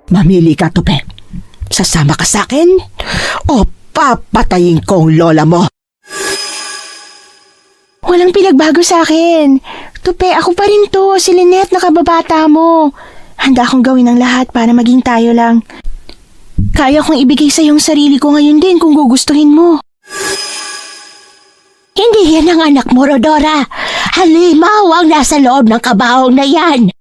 Mamili ka, Tupe. Sasama ka sa akin o papatayin ko ang lola mo? Walang pinagbago sa akin. Tupe, ako pa rin to, si Lynette na kababata mo. Handa akong gawin ang lahat para maging tayo lang. Kaya kong ibigay sa iyong sarili ko ngayon din kung gugustuhin mo. Hindi yan ang anak mo, Rodora. Halimaw ang nasa loob ng kabaong na yan.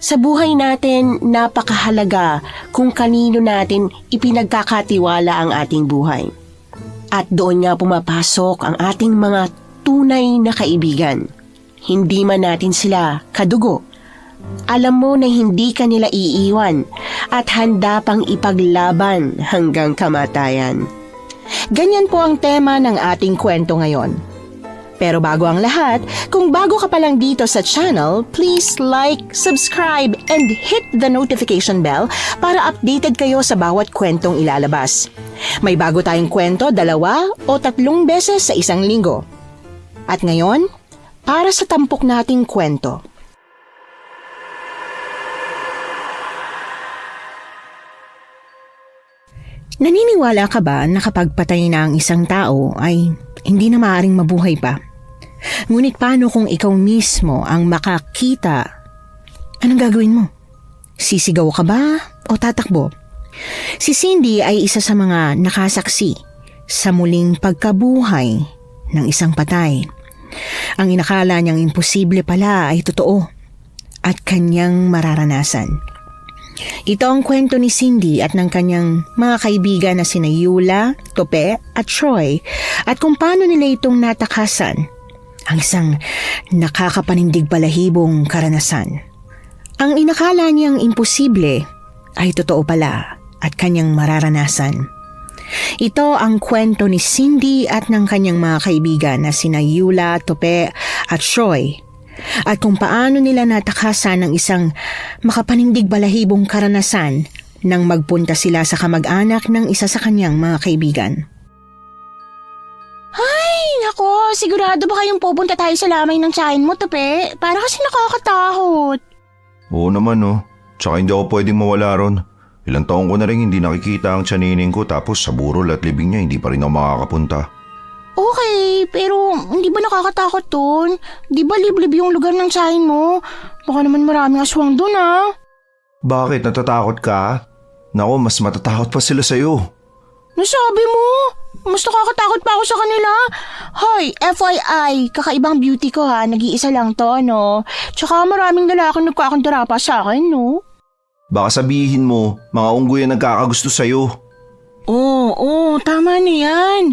Sa buhay natin, napakahalaga kung kanino natin ipinagkakatiwala ang ating buhay. At doon nga pumapasok ang ating mga tunay na kaibigan. Hindi man natin sila kadugo. Alam mo na hindi ka nila iiwan at handa pang ipaglaban hanggang kamatayan. Ganyan po ang tema ng ating kwento ngayon. Pero bago ang lahat, kung bago ka pa lang dito sa channel, please like, subscribe, and hit the notification bell para updated kayo sa bawat kwentong ilalabas. May bago tayong kwento 2 o 3 beses sa isang linggo. At ngayon, para sa tampok nating kwento. Naniniwala ka ba na kapag patay na ang isang tao ay hindi na maaaring mabuhay pa? Ngunit paano kung ikaw mismo ang makakita? Anong gagawin mo? Sisigaw ka ba o tatakbo? Si Cindy ay isa sa mga nakasaksi sa muling pagkabuhay ng isang patay. Ang inakala niyang imposible pala ay totoo at kanyang mararanasan. Ito ang kwento ni Cindy at ng kanyang mga kaibigan na sina Yula, Tope at Troy at kung paano nila itong natakasan ang isang nakakapanindig balahibong karanasan. Ang inakala niyang imposible ay totoo pala at kanyang mararanasan. Ito ang kwento ni Cindy at ng kanyang mga kaibigan na sina Yula, Tope at Troy. At kung paano nila natakasan ng isang makapanindig balahibong karanasan nang magpunta sila sa kamag-anak ng isa sa kanyang mga kaibigan. Ay, nako, sigurado ba kayong pupunta tayo sa lamay ng tiyahin mo, Tope? Para kasi nakakatakot. Oo naman Tsaka hindi ako pwedeng mawala ron. Ilang taon ko na rin hindi nakikita ang tiyaninin ko tapos sa burol at libing niya hindi pa rin ako makakapunta. Okay, pero hindi ba nakakatakot dun? Di ba liblib yung lugar ng tiyahin mo? Baka naman maraming aswang dun Bakit? Natatakot ka? Naku, mas matatakot pa sila sa'yo. Nasabi mo? Mas nakakatakot pa ako sa kanila. Hoy, FYI, kakaibang beauty ko nag-iisa lang to, no? Tsaka maraming lalaking nagkakandara pa sa akin, no? Baka sabihin mo, mga unggoy ang nagkakagusto sa'yo. Oo, tama na yan.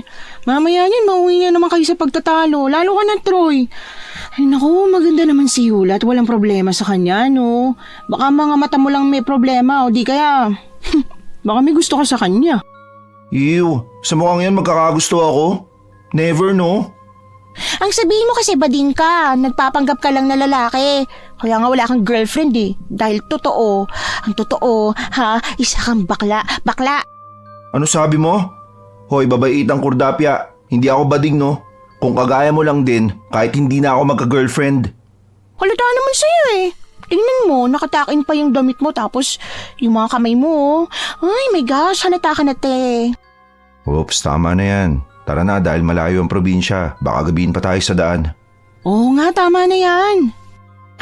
Mamaya yan, mauwi na naman kayo sa pagtatalo. Lalo ka na, Troy. Ay naku, maganda naman si Yula at walang problema sa kanya, no? Baka mga mata mo lang may problema o di kaya... baka may gusto ka sa kanya. Ew, sa mukhang yan magkakagusto ako? Never, no? Ang sabihin mo kasi bading ka, nagpapanggap ka lang na lalaki. Kaya nga wala kang girlfriend Dahil totoo, ang totoo, isa kang bakla. Ano sabi mo? Hoy, babaitang kurdapya, hindi ako bading, no? Kung kagaya mo lang din, kahit hindi na ako magka-girlfriend. Halata naman sa'yo Tingnan mo, nakatakin pa yung damit mo tapos yung mga kamay mo. Ay my gosh, halata ka na, te. Oops, tama na yan. Tara na dahil malayo ang probinsya. Baka gabihin pa tayo sa daan. Oo nga, tama na yan.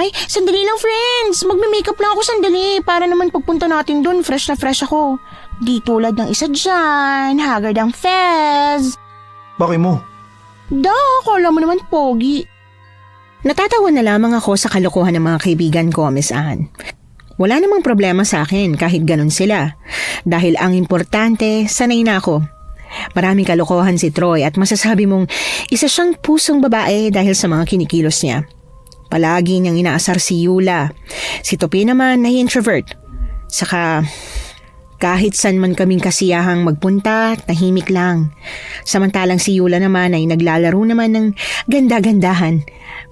Ay, sandali lang friends. Magme-makeup lang ako sandali para naman pagpunta natin doon, fresh na fresh ako. Di tulad ng isa dyan, haggard ang fez. Bakit mo? Akala mo naman pogi. Natatawa na lamang ako sa kalokohan ng mga kaibigan ko, Miss Anne. Wala namang problema sa akin kahit ganun sila. Dahil ang importante, sanay na ako. Maraming kalokohan si Troy at masasabi mong isa siyang pusong babae dahil sa mga kinikilos niya. Palagi niyang inaasar si Yula. Si Topi naman ay introvert. Saka kahit saan man kaming kasiyahang magpunta, tahimik lang. Samantalang si Yula naman ay naglalaro naman ng ganda-gandahan.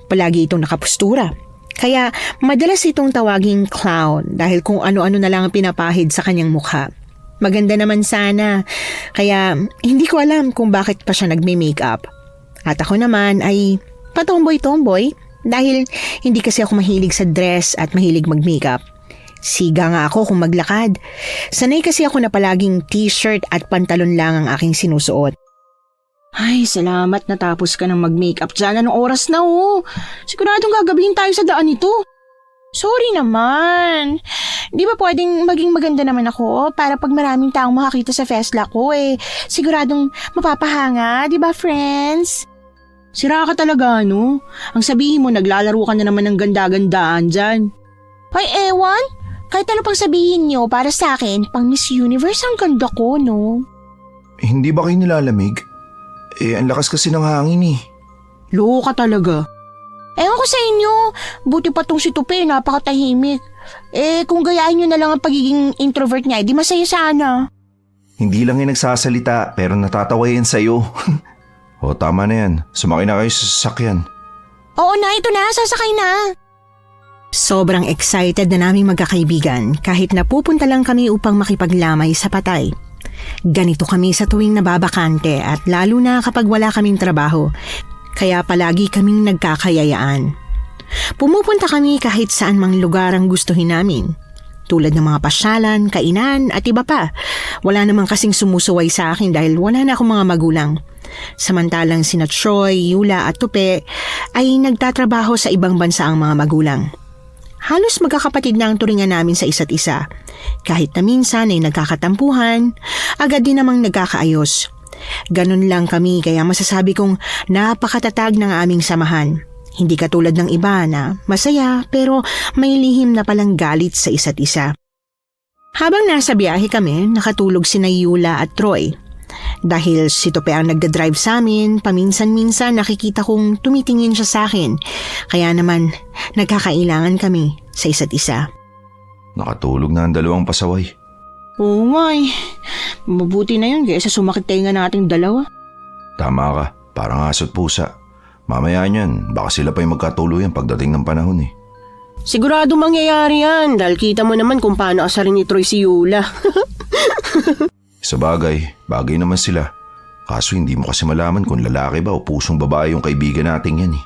Palagi itong nakapustura. Kaya madalas itong tawaging clown dahil kung ano-ano na lang ang pinapahid sa kanyang mukha. Maganda naman sana, kaya hindi ko alam kung bakit pa siya nagme-makeup. At ako naman ay patomboy-tomboy dahil hindi kasi ako mahilig sa dress at mahilig mag-makeup. Siga nga ako kung maglakad. Sanay kasi ako na palaging t-shirt at pantalon lang ang aking sinusuot. Ay, salamat natapos ka ng mag-makeup dyan. Anong oras na Siguradong gagabihin tayo sa daan nito. Sorry naman. Di ba pwedeng maging maganda naman ako para pag maraming taong makakita sa festla ko siguradong mapapahanga, di ba friends? Sira ka talaga, no? Ang sabihin mo, naglalaro ka na naman ng ganda-gandaan dyan. Ay, ewan. Kahit ano pang sabihin nyo, para sa akin, pang Miss Universe ang ganda ko, no? Hindi ba kayo nilalamig? Ang lakas kasi ng hangin eh. Loko ka talaga. Ewan ko sa inyo, buti pa tong si Tupi, napakatahimik. Kung gayahin nyo na lang ang pagiging introvert niya, di masaya sana. Hindi lang yan nagsasalita pero natatawa yan sa'yo. O tama na yan, sumakay na kayo sa sasakyan. Oo na, ito na, sasakay na. Sobrang excited na naming magkakaibigan kahit napupunta lang kami upang makipaglamay sa patay. Ganito kami sa tuwing nababakante at lalo na kapag wala kaming trabaho. Kaya palagi kaming nagkakayayaan. Pumupunta kami kahit saan mang lugar ang gustuhin namin. Tulad ng mga pasyalan, kainan at iba pa. Wala namang kasing sumusuway sa akin dahil wala na akong mga magulang. Samantalang sina Troy, Yula at Tupe ay nagtatrabaho sa ibang bansa ang mga magulang. Halos magkakapatid na ang turingan namin sa isa't isa. Kahit na minsan ay nagkakatampuhan, agad din namang nagkakaayos. Ganun lang kami kaya masasabi kong napakatatag ng aming samahan. Hindi katulad ng iba na masaya pero may lihim na palang galit sa isa't isa. Habang nasa biyahe kami, nakatulog sina Yula at Troy. Dahil si Tope ang nagdadrive sa amin, paminsan-minsan nakikita kong tumitingin siya sa akin. Kaya naman nagkakailangan kami sa isa't isa. Nakatulog na ang dalawang pasaway. Oo nga mabuti na yun kaysa sumakit tayo nating dalawa. Tama ka, parang aso't pusa. Mamaya niyan, baka sila pa yung magkatuluyan pagdating ng panahon eh. Sigurado mangyayari yan dahil kita mo naman kung paano asarin ni Troy si Yula. Sa bagay, bagay naman sila. Kaso hindi mo kasi malaman kung lalaki ba o pusong babae yung kaibigan nating yan eh.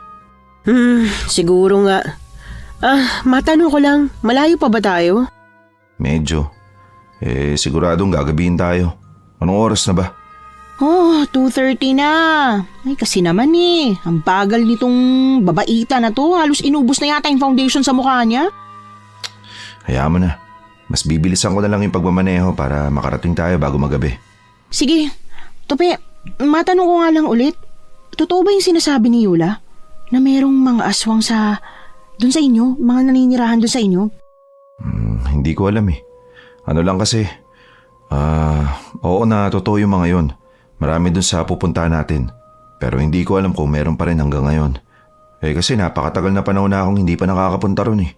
Siguro nga. Matanong ko lang, malayo pa ba tayo? Medyo. Siguradong gagabihin tayo. Anong oras na ba? 2:30 na. Ay kasi naman ang bagal nitong babaita na to. Halos inubos na yata yung foundation sa mukha niya. Hayaan mo na. Mas bibilisan ko na lang yung pagmamaneho para makarating tayo bago magabi. Sige, Tope, matanong ko nga lang ulit. Totoo ba yung sinasabi ni Yula? Na merong mga aswang dun sa inyo? Mga naninirahan dun sa inyo? Hindi ko alam eh. Ano lang kasi, oo na totoo yung mga yon. Marami dun sa pupuntahan natin. Pero hindi ko alam kung meron pa rin hanggang ngayon. Kasi napakatagal na panahon na akong hindi pa nakakapunta ron eh.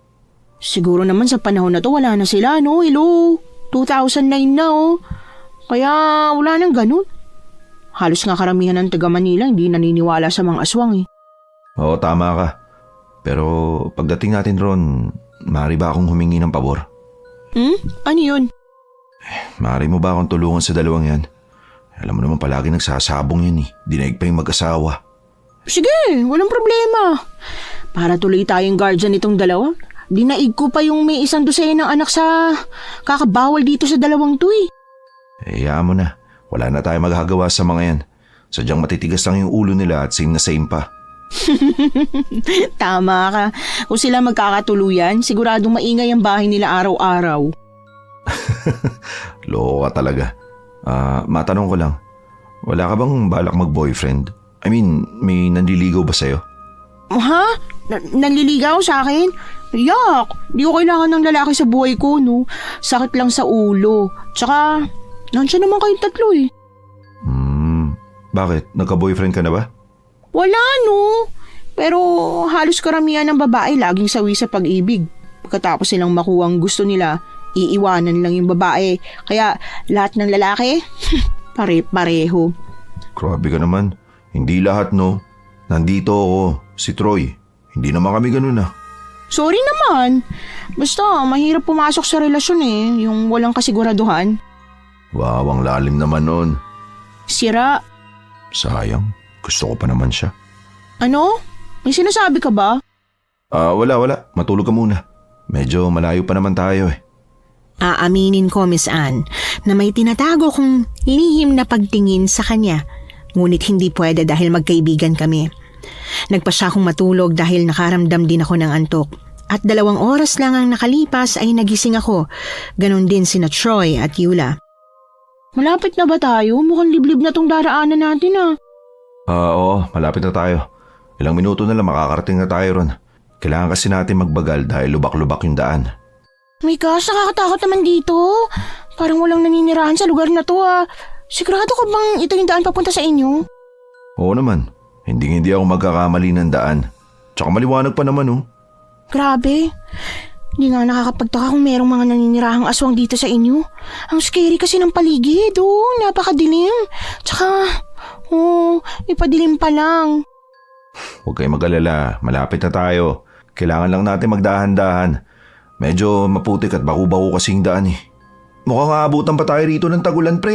Siguro naman sa panahon na to wala na sila, no? Hello? 2009 na Kaya wala nang ganun. Halos nga karamihan ng taga Manila hindi naniniwala sa mga aswang eh. Oo, tama ka. Pero pagdating natin ron, maaari ba akong humingi ng pabor? Ano yun? Maaari mo ba akong tulungan sa dalawang yan? Alam mo naman palagi nagsasabong yan eh. Dinaig pa yung mag-asawa. Sige, walang problema. Para tuloy tayong guardian nitong dalawa. Dinaig ko pa yung may isang dosena ng anak sa kakabawal dito sa dalawang to eh. Hayaan mo na. Wala na tayo magagawa sa mga yan. Sadyang matitigas lang yung ulo nila at same na same pa. Tama ka. Kung sila magkakatuluyan, siguradong maingay ang bahay nila araw-araw. Loko ka talaga. Matanong ko lang. Wala ka bang balak mag-boyfriend? I mean, may nanliligaw ba sa'yo? Ha? Nanliligaw sa akin? Yak! Di ko kailangan ng lalaki sa buhay ko, no? Sakit lang sa ulo. Tsaka, nandiyan naman kayong tatlo eh. Bakit? Nagka-boyfriend ka na ba? Wala, no? Pero halos karamihan ng babae laging sawi sa pag-ibig. Pagkatapos silang makuha ang gusto nila, iiwanan lang yung babae. Kaya lahat ng lalaki, pare-pareho. Grabe ka naman. Hindi lahat, no? Nandito ako, si Troy. Hindi naman kami ganun ah. Sorry naman. Basta mahirap pumasok sa relasyon yung walang kasiguraduhan. Wow, ang lalim naman nun. Sira. Sayang, gusto ko pa naman siya. Ano? May sinasabi ka ba? Wala. Matulog ka muna. Medyo malayo pa naman tayo eh. Aaminin ko, Miss Anne, na may tinatago kong lihim na pagtingin sa kanya. Ngunit hindi pwede dahil magkaibigan kami. Nagpa siya akong matulog dahil nakaramdam din ako ng antok. At 2 oras lang ang nakalipas ay nagising ako. Ganon din sina Troy at Yula. Malapit na ba tayo? Mukhang liblib na tong daraanan natin Oo, malapit na tayo. Ilang minuto na lang makakarating na tayo ron. Kailangan kasi natin magbagal dahil lubak-lubak yung daan. My gosh, nakakatakot naman dito. Parang walang naninirahan sa lugar na to Sigurado ka bang ito yung daan papunta sa inyo? Oo naman, hindi ako magkakamali ng daan. Tsaka maliwanag pa naman Grabe. Hindi nga nakakapagtaka kung merong mga naninirahang aswang dito sa inyo. Ang scary kasi ng paligid, napakadilim. Tsaka, ipadilim pa lang. Huwag kayong mag-alala, malapit na tayo. Kailangan lang natin magdahan-dahan. Medyo maputik at baku-baku kasing daan eh. Mukhang aabutan pa tayo rito ng tagulan, pre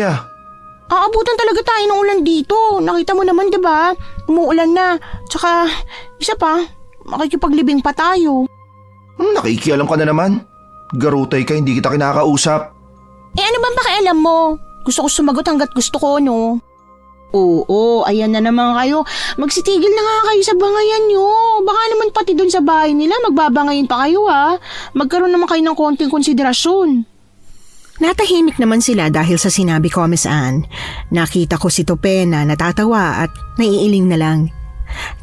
Aabutan talaga tayo ng ulan dito. Nakita mo naman, diba? Umuulan na. Tsaka, isa pa, makikipaglibing pa tayo. Nakikialam ka na naman. Garutay ka, hindi kita kinakausap. Ano bang pakialam mo? Gusto ko sumagot hanggat gusto ko, no? Oo, ayan na naman kayo. Magsitigil na nga kayo sa bangayan nyo. Baka naman pati dun sa bahay nila magbabangayin pa kayo Magkaroon naman kayo ng konting konsiderasyon. Natahimik naman sila dahil sa sinabi ko, Miss Anne. Nakita ko si Tope na natatawa at naiiling na lang.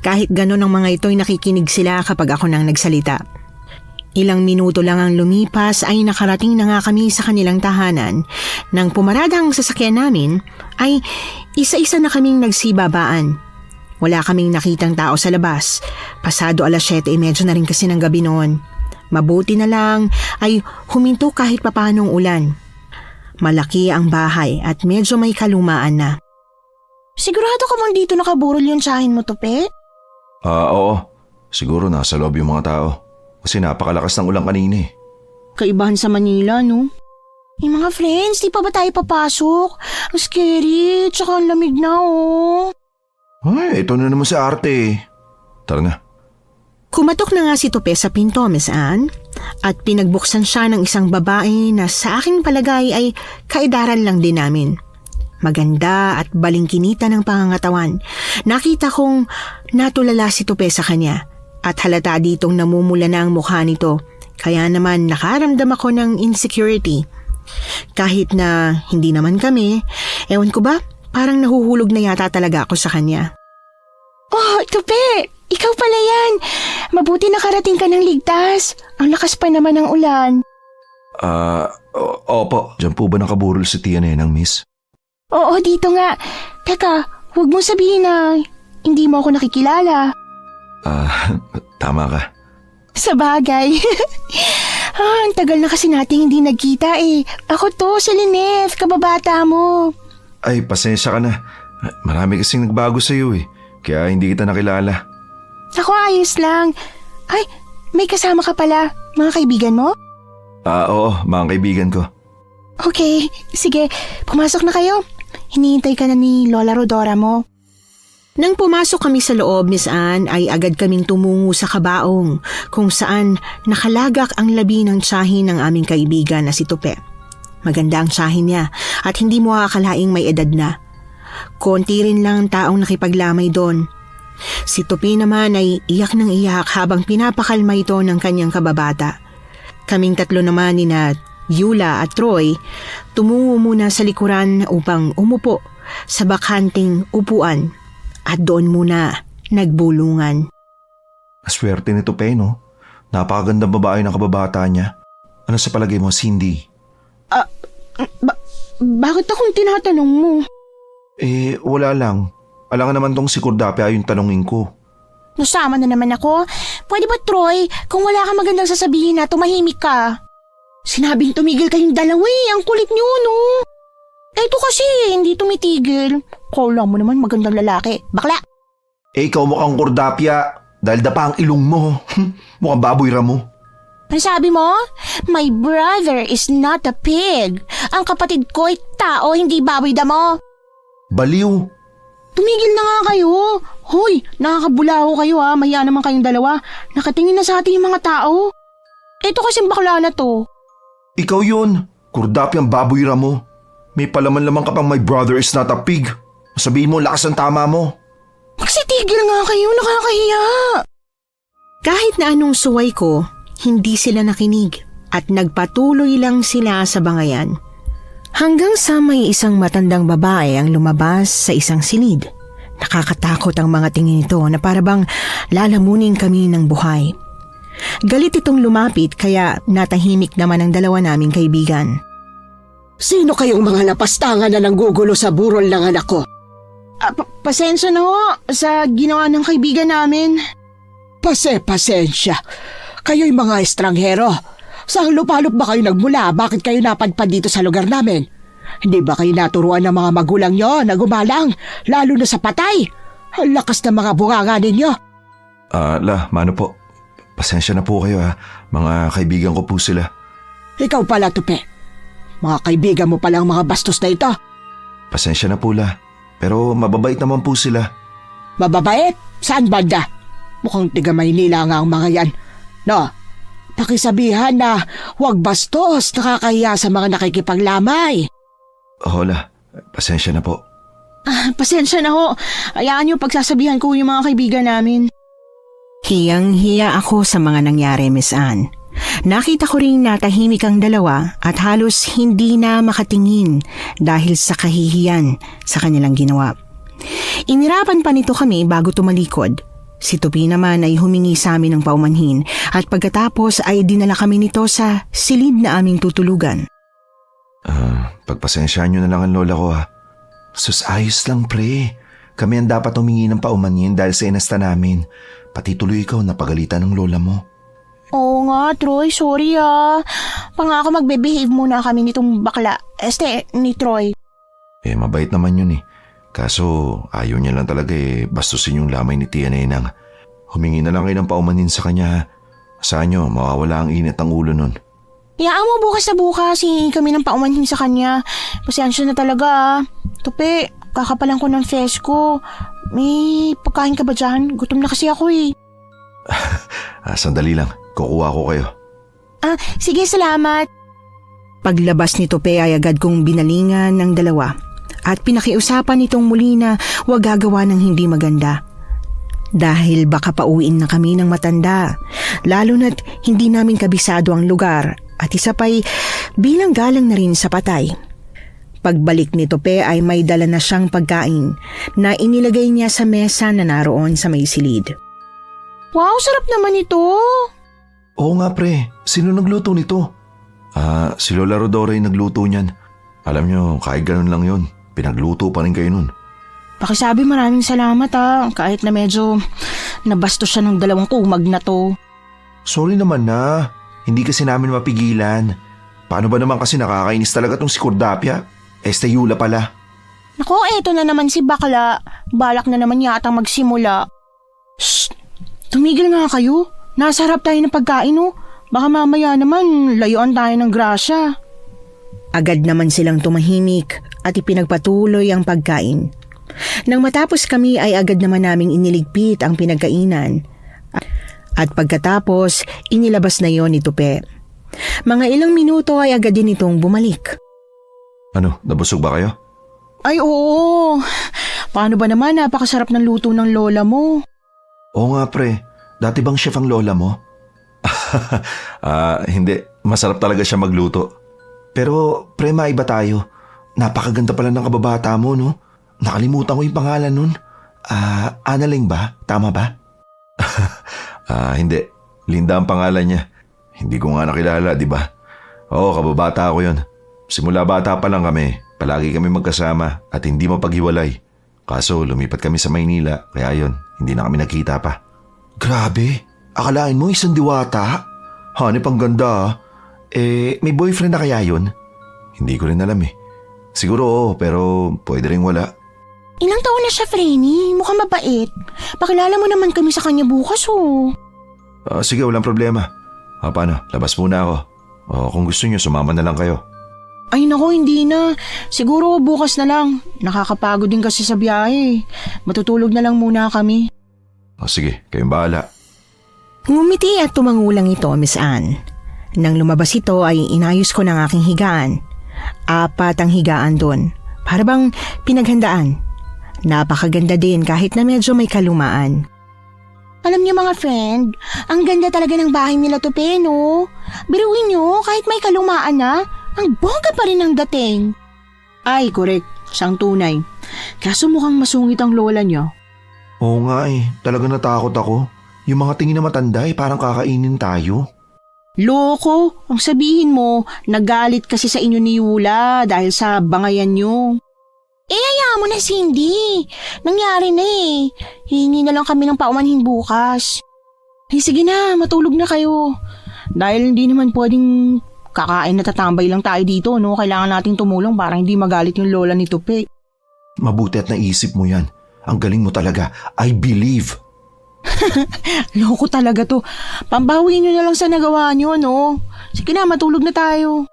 Kahit ganon ang mga ito'y nakikinig sila kapag ako nang nagsalita. Ilang minuto lang ang lumipas ay nakarating na nga kami sa kanilang tahanan. Nang pumarada ang sasakyan namin ay isa-isa na kaming nagsibabaan. Wala kaming nakitang tao sa labas. Pasado 7:30 na rin kasi ng gabi noon. Mabuti na lang ay huminto kahit papanong ulan. Malaki ang bahay at medyo may kalumaan na. Sigurado ka bang dito nakaburol yung tsahin mo, Tope? Oo. Siguro nasa loob yung mga tao. Kasi napakalakas ng ulan kanina eh. Kaibahan sa Manila, no? Mga friends, di pa ba tayo papasok? Ang scary, tsaka ang lamig na, Ay, ito na naman si Arte. Tara na. Kumatok na nga si Tope sa pinto, Miss Anne, at pinagbuksan siya ng isang babae na sa aking palagay ay kaedaran lang din namin. Maganda at balingkinita ng pangangatawan. Nakita kong natulala si Tope sa kanya at halata ditong namumula na ang mukha nito. Kaya naman nakaramdam ako ng insecurity. Kahit na hindi naman kami, ewan ko ba, parang nahuhulog na yata talaga ako sa kanya. Oh, Tope! Ikaw pala yan! Mabuti nakarating ka ng ligtas. Ang lakas pa naman ng ulan. Opo. Diyan po ba nakaburol si Tia Nenang, miss? Oo, dito nga. Teka, huwag mo sabihin na hindi mo ako nakikilala. Tama ka. Sa bagay. Ang tagal na kasi nating hindi nagkita eh. Ako to, si Lynette, kababata mo. Ay, pasensya ka na. Marami kasing nagbago sa'yo eh. Kaya hindi kita nakilala. Ako ayos lang. Ay, may kasama ka pala. Mga kaibigan mo? Oo, mga kaibigan ko. Okay, sige. Pumasok na kayo. Hinihintay ka na ni Lola Rodora mo. Nang pumasok kami sa loob, Miss Anne, ay agad kaming tumungo sa kabaong kung saan nakalagak ang labi ng tiyahin ng aming kaibigan na si Tope. Maganda ang tiyahin niya at hindi mo akalaing may edad na. Konti rin lang ang taong nakipaglamay doon. Si Tope naman ay iyak ng iyak habang pinapakalma ito ng kanyang kababata. Kaming tatlo naman ni Yula at Troy tumungo muna sa likuran upang umupo sa bakanting upuan at doon muna nagbulungan. Aswerte ni Tope, no? Napakagandang babae ng kababata niya. Ano sa palagay mo, Cindy? Bakit akong tinatanong mo? Wala lang. Alangan naman tong si Kordapia yung tanongin ko. Nasama na naman ako. Pwede ba, Troy? Kung wala kang magandang sasabihin na, tumahimik ka. Sinabing tumigil kayong dalawa ang kulit niyo, no? Ito kasi, hindi tumitigil. Kala mo naman magandang lalaki. Bakla! Ikaw mukhang Kordapia dahil dapa ang ilong mo. Mukhang baboy ramo. Ano sabi mo? My brother is not a pig. Ang kapatid ko ay tao, hindi baboy damo. Baliw. Tumigil na nga kayo. Hoy, nakakabulaho kayo ha. Mahiya naman kayong dalawa. Nakatingin na sa atin yung mga tao. Ito kasing bakla na to. Ikaw yun. Kurdapi ang baboy mo. May palaman-laman ka pang my brother is not a pig. Sabihin mo, lakas ang tama mo. Magsitigil nga kayo, nakakahiya. Kahit na anong suway ko, hindi sila nakinig at nagpatuloy lang sila sa bangayan. Hanggang sa may isang matandang babae ang lumabas sa isang silid. Nakakatakot ang mga tingin nito na parabang lalamunin kami ng buhay. Galit itong lumapit kaya natahimik naman ang dalawa naming kaibigan. Sino kayong mga napastangan na nanggugulo sa burol ng anak ko? Pasensya na ho sa ginawa ng kaibigan namin. Pasensya. Kayo'y mga estranghero. Saan lupalop ba kayo nagmula? Bakit kayo napadpad dito sa lugar namin? Hindi ba kayo naturuan ng mga magulang nyo na gumalang, lalo na sa patay? Ang lakas ng mga bunganga ninyo. Mano po. Pasensya na po kayo ha. Mga kaibigan ko po sila. Ikaw pala, Tupe. Mga kaibigan mo palang mga bastos na ito. Pasensya na po la. Pero mababait naman po sila. Mababait? Saan banda? Mukhang tiga Maynila nga ang mga yan. No, pakisabihan na huwag bastos, nakakahiya sa mga nakikipaglamay. Hola, pasensya na po. Pasensya na ho. Hayaan niyo pagsasabihan ko yung mga kaibigan namin. Hiyang-hiya ako sa mga nangyari, Miss Anne. Nakita ko ring natahimik ang dalawa at halos hindi na makatingin dahil sa kahihiyan sa kanilang ginawa. Inirapan pa nito kami bago tumalikod. Si Tupi naman ay humingi sa amin ng paumanhin at pagkatapos ay dinala kami nito sa silid na aming tutulugan. Pagpasensyaan nyo na lang ang lola ko ha. Sus, ayos lang pre. Kami ang dapat humingi ng paumanhin dahil sa inasta namin. Pati tuloy ikaw napagalitan ng lola mo. Oo nga, Troy. Sorry ah. Pangako magbe-behave muna kami nitong bakla. Ni Troy. Mabait naman yun eh. Kaso ayaw niya lang talaga bastusin yung lamay ni Tia Nenang. Humingi na lang kayo ng paumanhin sa kanya ha. Saan nyo, mawawala ang init ng ulo nun. Iyaan mo bukas na bukas kami ng paumanhin sa kanya. Pasensya na talaga ah. Tupi, kakapalan ko ng fest ko. May pagkain ka ba dyan? Gutom na kasi ako eh. Sandali lang, kukuha ko kayo. Sige, salamat. Paglabas ni Tupi ay agad kong binalingan ng dalawa. At pinakiusapan nitong muli na huwag gagawa ng hindi maganda. Dahil baka pauwiin na kami ng matanda, lalo na't hindi namin kabisado ang lugar at isa pa'y bilang galang na rin sa patay. Pagbalik ni Tope ay may dala na siyang pagkain na inilagay niya sa mesa na naroon sa may silid. Wow, sarap naman ito! Oo nga pre, sino nagluto nito? Si Lola Rodora yung nagluto niyan. Alam nyo, kahit ganun lang yun. Pinagluto pa rin kayo nun. Pakisabi maraming salamat kahit na medyo nabastos siya ng 2 kumag na to. Sorry naman na, hindi kasi namin mapigilan. Paano ba naman kasi nakakainis talaga tong si Cordapia? Yula pala. Nako, eto na naman si Bakla. Balak na naman yata magsimula. Shh! Tumigil nga kayo. Nasarap tayo ng pagkain Baka mamaya naman layuan tayo ng grasya. Agad naman silang tumahimik at ipinagpatuloy ang pagkain. Nang matapos kami ay agad naman naming iniligpit ang pinagkainan. At pagkatapos, inilabas na yon ni Tupe. Mga ilang minuto ay agad din itong bumalik. Ano, nabusog ba kayo? Ay oo, paano ba naman napakasarap ng luto ng lola mo? Oo nga pre, dati bang chef ang lola mo? Hindi, masarap talaga siya magluto. Pero pre, maiba tayo. Napakaganda pala ng kababata mo, no? Nakalimutan ko yung pangalan nun. Analing ba? Tama ba? Hindi. Linda ang pangalan niya. Hindi ko nga nakilala, di ba? Oo, kababata ako yun. Simula bata pa lang kami, palagi kami magkasama at hindi mapaghiwalay. Kaso lumipat kami sa Maynila, kaya yun, hindi na kami nakita pa. Grabe, akalain mo isang diwata? Hanip ang ganda may boyfriend na kaya yun? Hindi ko rin alam Siguro oo, pero pwede rin wala. Ilang taon na siya, Frenny? Mukhang mabait. Pakilala mo naman kami sa kanya bukas Sige, walang problema. Paano? Labas muna ako. Kung gusto niyo, sumama na lang kayo. Ay nako, hindi na. Siguro bukas na lang. Nakakapagod din kasi sa biyahe. Matutulog na lang muna kami. O sige, kayong bahala. Ngumiti at tumangulang ito, Miss Anne. Nang lumabas ito ay inayos ko ng aking higaan. 4 ang higaan doon. Para bang pinaghandaan. Napakaganda din kahit na medyo may kalumaan. Alam niyo mga friend, ang ganda talaga ng bahay nila Tupe, no? Biruin niyo, kahit may kalumaan na, ang bongga pa rin ang dating. Ay, correct. Siyang tunay. Kaso mukhang masungit ang lola niya. Oo nga talaga natakot ako. Yung mga tingin na matanda parang kakainin tayo. Loko, ang sabihin mo, nagalit kasi sa inyo ni Yula dahil sa bangayan niyo. Hayaan mo na, Cindy. Nangyari na eh. Hihingi na lang kami ng paumanhin bukas. Ay sige na, matulog na kayo. Dahil hindi naman pwedeng kakain na tatambay lang tayo dito, no? Kailangan nating tumulong para hindi magalit yung lola ni Tupe. Mabuti at naisip mo yan. Ang galing mo talaga. I believe. Loko talaga to. Pambawi nyo na lang sa nagawa nyo, no? Sige na, matulog na tayo.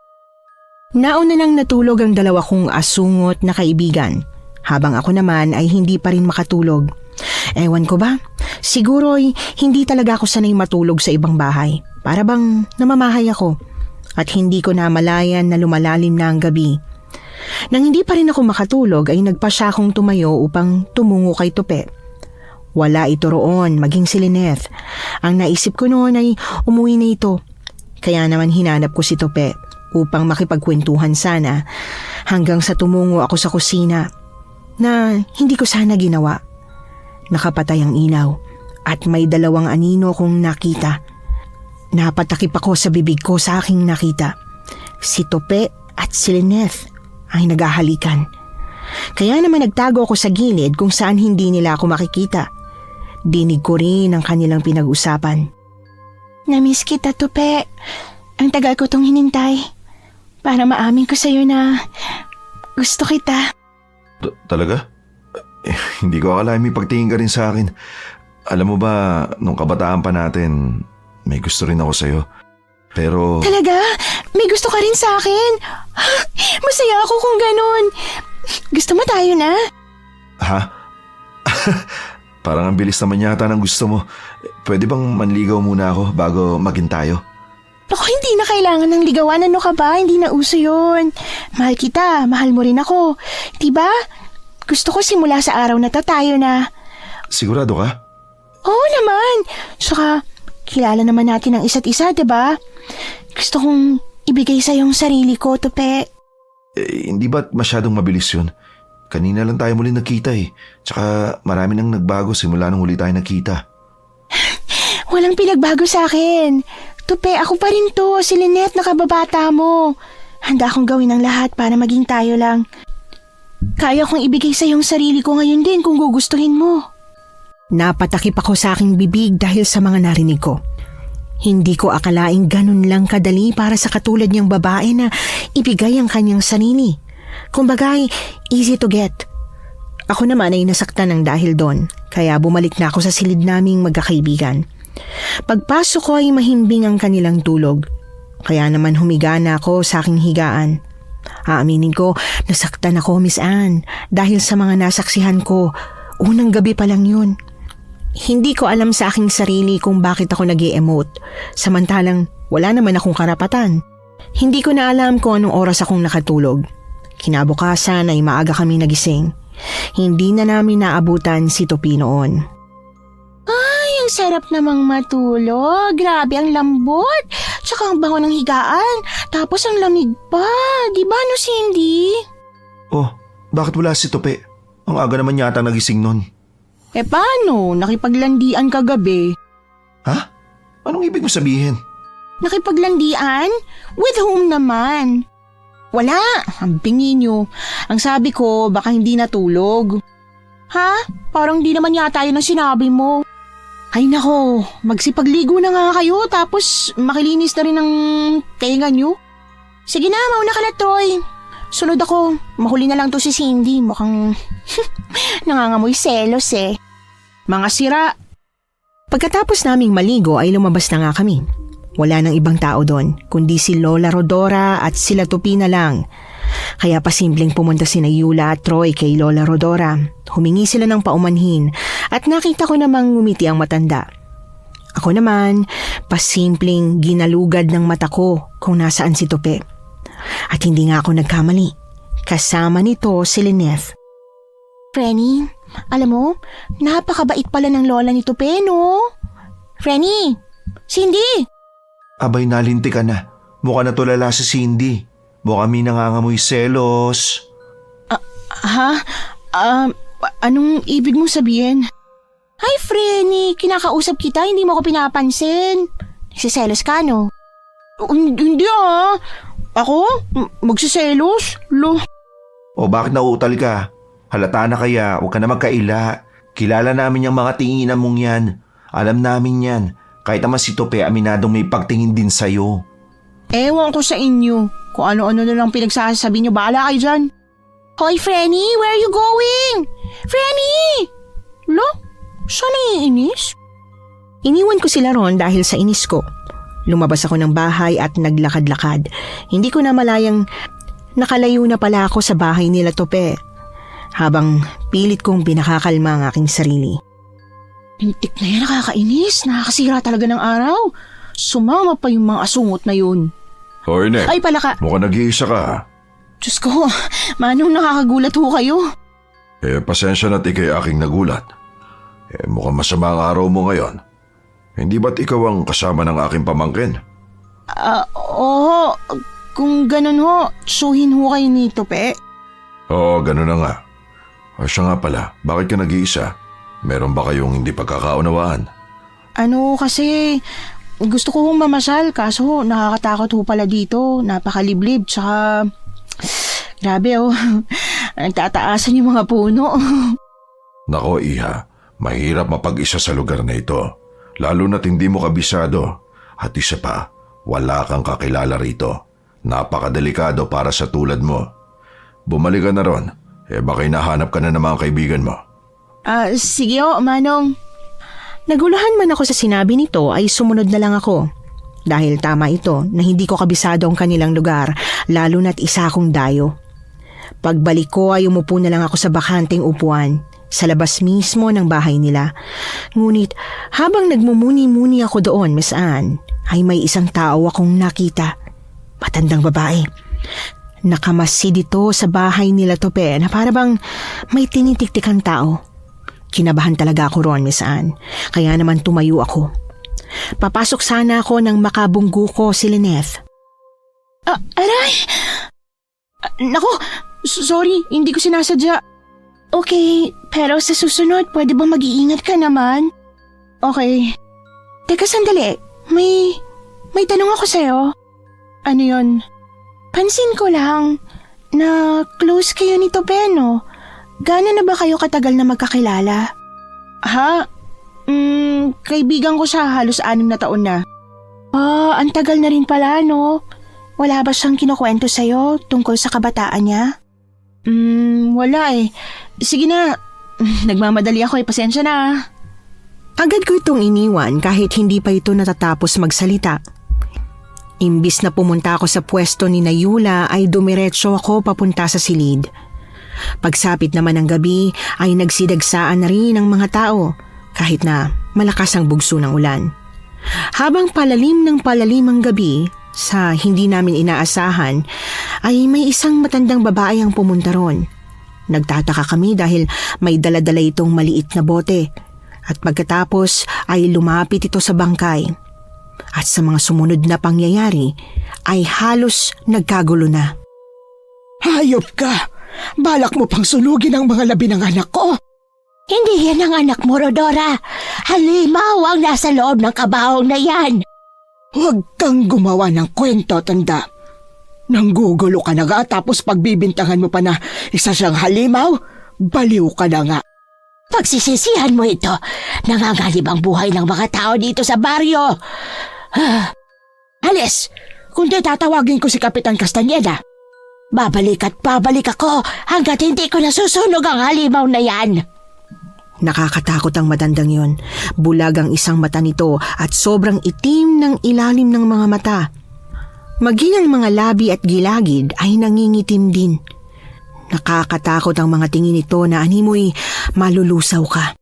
Nauna nang natulog ang 2 kong asungot na kaibigan, habang ako naman ay hindi pa rin makatulog. Ewan ko ba? Siguro'y hindi talaga ako sanay matulog sa ibang bahay. Para bang namamahay ako. At hindi ko na malayan na lumalalim na ang gabi. Nang hindi pa rin ako makatulog ay nagpasya akong tumayo upang tumungo kay Tupe. Wala ito roon, maging si Lynette. Ang naisip ko noon ay umuwi na ito. Kaya naman hinanap ko si Tupe upang makipagkwentuhan sana hanggang sa tumungo ako sa kusina na hindi ko sana ginawa. Nakapatay ang ilaw at may 2 anino kong nakita. Napatakip ako sa bibig ko sa aking nakita. Si Tupe at si Lynette ay naghahalikan. Kaya naman nagtago ako sa gilid kung saan hindi nila ako makikita. Dinig ko rin ang kanilang pinag-usapan. Namiss kita, Tupe. Ang tagal ko tong hinintay. Para maamin ko sa'yo na gusto kita. Talaga? Hindi ko akalain may pagtingin ka rin sa akin. Alam mo ba, nung kabataan pa natin, may gusto rin ako sa'yo. Pero... Talaga? May gusto ka rin sa akin? Masaya ako kung ganun. Gusto mo tayo na? Ha? Parang ang bilis naman yata ng gusto mo. Pwede bang manligaw muna ako bago maging tayo? Naku, hindi na kailangan ng ligawan. Ano ka ba? Hindi na uso yun. Mahal kita. Mahal mo rin ako. Diba? Gusto ko simula sa araw na tayo na. Sigurado ka? Oo naman. Saka, kilala naman natin ang isa't isa, diba? Gusto kong ibigay sa'yo yung sarili ko, Tupe. Hindi ba masyadong mabilis yun? Kanina lang tayo muli nagkita Tsaka marami nang nagbago simula nung huli tayo nagkita. Walang pinagbago sa akin. Tupe, ako pa rin to. Si Lynette na kababata mo. Handa akong gawin ang lahat para maging tayo lang. Kaya kong ibigay sa yung sarili ko ngayon din kung gugustuhin mo. Napatakip ako sa aking bibig dahil sa mga narinig ko. Hindi ko akalaing ganun lang kadali para sa katulad niyang babae na ibigay ang kanyang sarili. Kumbagay, easy to get. Ako naman ay nasaktan ng dahil doon, kaya bumalik na ako sa silid naming magkakaibigan. Pagpasok ko ay mahimbing ang kanilang tulog, kaya naman humiga na ako sa aking higaan. Aaminin ko, nasaktan ako, Miss Anne, dahil sa mga nasaksihan ko. Unang gabi pa lang yun. Hindi ko alam sa aking sarili kung bakit ako nag-i-emote, samantalang wala naman akong karapatan. Hindi ko na alam kung anong oras akong nakatulog. Kinabukasan ay maaga kami nagising. Hindi na namin naabutan si Tupi noon. Ay, ang sarap namang matulog. Grabe ang lambot. Tsaka ang bango ng higaan. Tapos ang lamig pa. Di ba, no, Cindy? Oh, bakit wala si Tope? Ang aga naman yata nagising nun. Paano? Nakipaglandian kagabi. Ha? Anong ibig mo sabihin? Nakipaglandian? With whom naman? Wala, ang bingi nyo. Ang sabi ko, baka hindi natulog. Ha? Parang di naman yata yun ang sinabi mo. Ay nako, magsipagligo na nga kayo tapos makilinis na rin ang tenga nyo. Sige na, mauna ka na, Troy. Sunod ako. Mahuli na lang to si Cindy. Mukhang nangangamoy selos eh. Mga sira. Pagkatapos naming maligo ay lumabas na nga kami. Wala nang ibang tao doon, kundi si Lola Rodora at sila Tupi na lang. Kaya pasimpleng pumunta sina Yula at Troy kay Lola Rodora. Humingi sila ng paumanhin at nakita ko namang ngumiti ang matanda. Ako naman, pasimpleng ginalugad ng mata ko kung nasaan si Tupi. At hindi nga ako nagkamali. Kasama nito si Lynette. Frenny, alam mo, napakabait pala ng lola ni Tupe, no? Frenny! Cindy! Abay, nalinti ka na. Mukha na tulala si Cindy. Mukha kami nangangamoy selos. Anong ibig mong sabihin? Ay, Frenny, kinakausap kita, hindi mo ako pinapansin. Nagsiselos ka, no? Hindi Ako? Magsiselos? O bakit nauutal ka? Halata na kaya, huwag ka na magkaila. Kilala namin yung mga tinginan mong yan. Alam namin yan. Kahit naman si Tope, aminadong may pagtingin din sa'yo. Ewan ko sa inyo. Kung ano-ano na lang pinagsasabi nyo, bahala kayo dyan. Hoy, Frenny, where are you going? Frenny! Lo? Saan naiinis? Iniwan ko sila ron dahil sa inis ko. Lumabas ako ng bahay at naglakad-lakad. Hindi ko na malayang nakalayo na pala ako sa bahay nila Tope. Habang pilit kong pinakakalma ang aking sarili. Pintik na yan, nakakainis. Nakakasira talaga ng araw. Sumama pa yung mga asungot na yun. Hoy, Nek. Ay, pala ka. Mukhang nag-iisa ka. Diyos ko, manong nakakagulat ho kayo. Pasensya na't ikay aking nagulat. Mukhang masama ang araw mo ngayon. Hindi ba't ikaw ang kasama ng aking pamangkin? Oo, kung ganun ho, suhin ho kayo ni Tope. Oo, ganun na nga. Siya nga pala, bakit ka nag-iisa? Meron ba kayong hindi pagkakaunawaan? Ano kasi, gusto ko hong mamasyal kaso nakakatakot ho pala dito. Napakaliblib, tsaka grabe nagtataasan yung mga puno. Nako, Iha, mahirap mapag-isa sa lugar na ito. Lalo na't hindi mo kabisado. At isa pa, wala kang kakilala rito. Napakadelikado para sa tulad mo. Bumalik ka na ron, baka hinahanap ka na ng mga kaibigan mo. Sige Manong. Naguluhan man ako sa sinabi nito ay sumunod na lang ako. Dahil tama ito na hindi ko kabisado ang kanilang lugar, lalo na't isa akong dayo. Pagbalik ko ay umupo na lang ako sa bakanteng upuan, sa labas mismo ng bahay nila. Ngunit habang nagmumuni-muni ako doon, Miss Anne, ay may isang tao akong nakita. Matandang babae. Nakamasid ito sa bahay nila Tope na parabang may tinitiktikang tao. Kinabahan talaga ako ron, Miss Anne. Kaya naman tumayo ako. Papasok sana ako nang makabunggo ko si Lynette. Aray! Naku, sorry, hindi ko sinasadya. Okay, pero sa susunod, pwede ba mag-iingat ka naman? Okay. Teka, sandali. May tanong ako sa'yo. Ano yon? Pansin ko lang na close kayo ni Tope, no? Gaano na ba kayo katagal na magkakilala? Kaibigan ko siya halos 6 na taon na. Ang tagal na rin pala, no? Wala ba siyang kinukwento sa'yo tungkol sa kabataan niya? Wala eh. Sige na, nagmamadali ako pasensya na. Agad ko itong iniwan kahit hindi pa ito natatapos magsalita. Imbis na pumunta ako sa pwesto ni Nayula ay dumiretso ako papunta sa silid. Pagsapit naman ng gabi ay nagsidagsaan na rin ang mga tao kahit na malakas ang bugso ng ulan. Habang palalim ng palalim ang gabi, sa hindi namin inaasahan ay may isang matandang babae ang pumunta ron. Nagtataka kami dahil may dala-dala itong maliit na bote at pagkatapos ay lumapit ito sa bangkay. At sa mga sumunod na pangyayari ay halos nagkagulo na. Hayop ka! Balak mo pang sunugin ang mga labi ng anak ko. Hindi yan ang anak mo, Rodora. Halimaw ang nasa loob ng kabahong na yan. Huwag kang gumawa ng kwento, tanda. Nanggugulo ka na nga tapos pagbibintangan mo pa na isa siyang halimaw, baliw ka na nga. Pagsisisihan mo ito, nangangalib ang buhay ng mga tao dito sa baryo. Alis, kundi tatawagin ko si Kapitan Castañeda. Babalik at babalik ako hanggat hindi ko nasusunog ang halimaw na yan. Nakakatakot ang matandang yon. Bulag ang isang mata nito at sobrang itim ng ilalim ng mga mata. Maging ang mga labi at gilagid ay nangingitim din. Nakakatakot ang mga tingin nito na animoy malulusaw ka.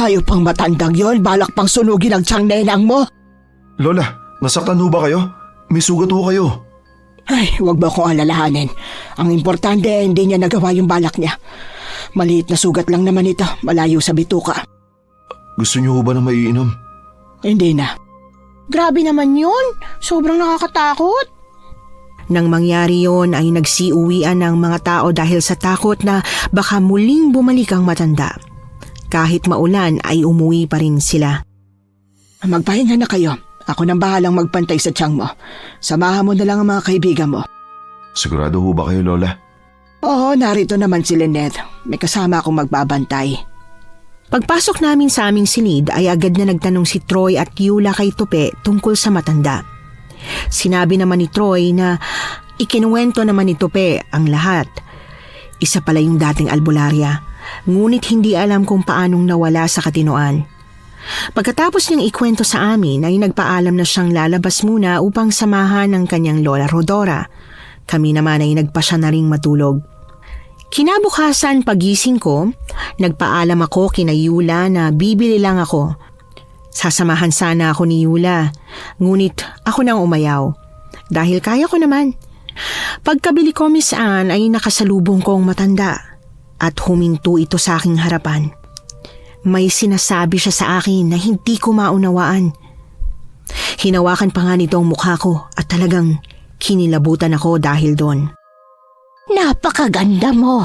Hayop pang matandang yon, balak pang sunugin ang tiyang nenang mo. Lola, nasaktan ho ba kayo? May sugat ho kayo. Ay, huwag mo akong alalahanin. Ang importante, hindi niya nagawa yung balak niya. Maliit na sugat lang naman ito, malayo sa bituka. Gusto niyo ho ba na maiinom? Hindi na. Grabe naman yun. Sobrang nakakatakot. Nang mangyari yon ay nagsiuwian ng mga tao dahil sa takot na baka muling bumalik ang matanda. Kahit maulan ay umuwi pa rin sila. Magpahinga na kayo. Ako nang bahalang magpantay sa tiyang mo. Samahan mo na lang ang mga kaibigan mo. Sigurado ho ba kayo, Lola? Oo, narito naman si Lynette. May kasama akong magbabantay. Pagpasok namin sa aming silid ay agad na nagtanong si Troy at Yula kay Tupe tungkol sa matanda. Sinabi naman ni Troy na ikinuwento naman ni Tupe ang lahat. Isa pala yung dating albularya, ngunit hindi alam kung paanong nawala sa katinoan. Pagkatapos niyang ikwento sa amin ay nagpaalam na siyang lalabas muna upang samahan ng kanyang lola Rodora. Kami naman ay nagpasya na ring matulog. Kinabukasan pagising ko, nagpaalam ako kina Yula na bibili lang ako. Sasamahan sana ako ni Yula, ngunit ako nang umayaw. Dahil kaya ko naman. Pagkabili ko, Miss Anne, ay nakasalubong ko ang matanda at huminto ito sa aking harapan. May sinasabi siya sa akin na hindi ko maunawaan. Hinawakan pa nga nito ang mukha ko at talagang kinilabutan ako dahil doon. Napakaganda mo.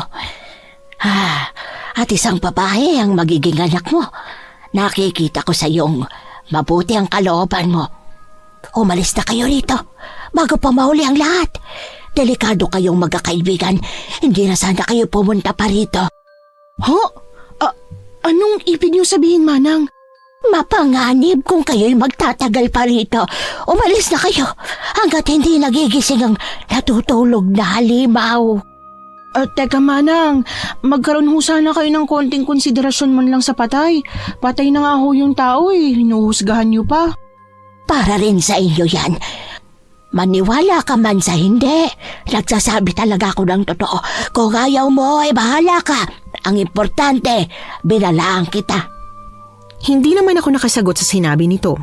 At isang babae ang magiging anak mo. Nakikita ko sa iyong mabuti ang kalooban mo. Umalis na kayo rito bago pa mahuli ang lahat. Delikado kayong magkakaibigan. Hindi na sana kayo pumunta pa rito. Anong ibig niyo sabihin, Manang? Mapanganib kung kayo'y magtatagal pa rito. Umalis na kayo hanggat hindi nagigising ang natutulog na halimaw. Teka, Manang, magkaroon ho sana kayo ng konting konsiderasyon man lang sa patay. Patay na nga ho yung tao hinuhusgahan niyo pa. Para rin sa inyo yan. Maniwala ka man sa hindi. Nagsasabi talaga ako ng totoo. Kung ayaw mo ay bahala ka. Ang importante, binalaan kita. Hindi naman ako nakasagot sa sinabi nito.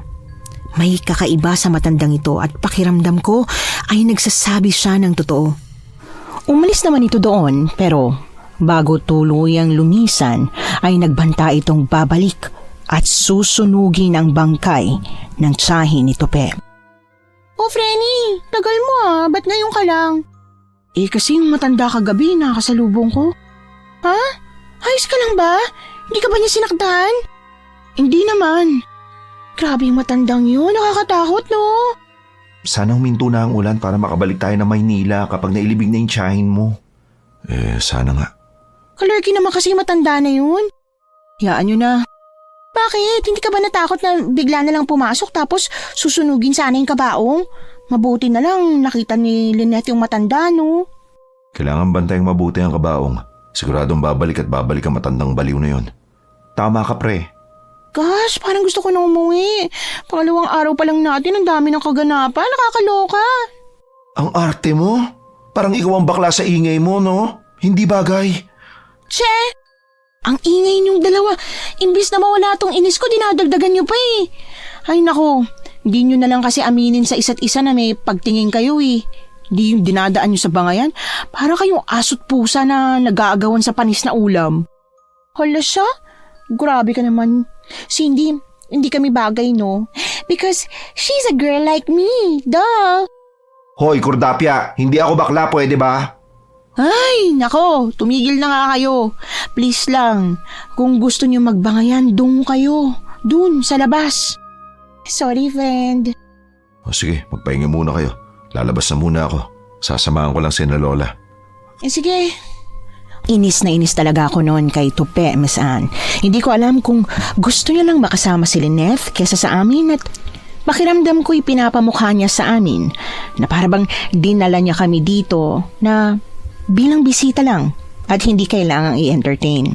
May kakaiba sa matandang ito at pakiramdam ko ay nagsasabi siya ng totoo. Umalis naman ito doon pero bago tuluyang lumisan ay nagbanta itong babalik at susunugin ang bangkay ng tiyahin ni Tupe. Oh, Frenny, tagal mo ba't ngayon ka lang? Kasi yung matanda kagabi nakasalubong ko. Ha? Ayos ka lang ba? Hindi ka ba niya sinaktan? Hindi naman. Grabe yung matandang yun, nakakatakot no? Sana huminto na ang ulan para makabalik tayo ng Maynila kapag nailibig na yung tiyahin mo. Sana nga. Kalerky naman kasi yung matanda na yun. Hayaan nyo na. Bakit? Hindi ka ba natakot na bigla na lang pumasok tapos susunugin sana yung kabaong? Mabuti na lang nakita ni Lynette yung matanda, no? Kailangan bantayang mabuti ang kabaong. Siguradong babalik at babalik ang matandang baliw na yon. Tama ka, pre. Gosh, parang gusto ko na umuwi. Pangalawang araw pa lang natin, ang dami ng kaganapan. Nakakaloka. Ang arte mo? Parang ikaw ang bakla sa ingay mo, no? Hindi bagay. Che! Ang ingay niyong dalawa. Imbis na mawala tong inis ko, dinadagdagan niyo pa eh. Ay nako, hindi niyo na lang kasi aminin sa isa't isa na may pagtingin kayo eh. Hindi yung dinadaan niyo sa bangayan. Para kayong aso't pusa na nag-aagawan sa panis na ulam. Hala siya? Grabe ka naman. Cindy, hindi kami bagay, no? Because she's a girl like me. Duh! Hoy, Kordapia! Hindi ako bakla, pwede ba? Ay, nako, tumigil na nga kayo. Please lang, kung gusto niyo magbangayan, doon kayo. Doon, sa labas. Sorry, friend. O sige, magpahinga muna kayo. Lalabas na muna ako. Sasamahan ko lang si na Lola. Sige. Inis na inis talaga ako noon kay Tupe, Miss Anne. Hindi ko alam kung gusto niya lang makasama si Lynette kesa sa amin at pakiramdam ko'y pinapamukha niya sa amin na parabang dinala niya kami dito na bilang bisita lang at hindi kailangang i-entertain.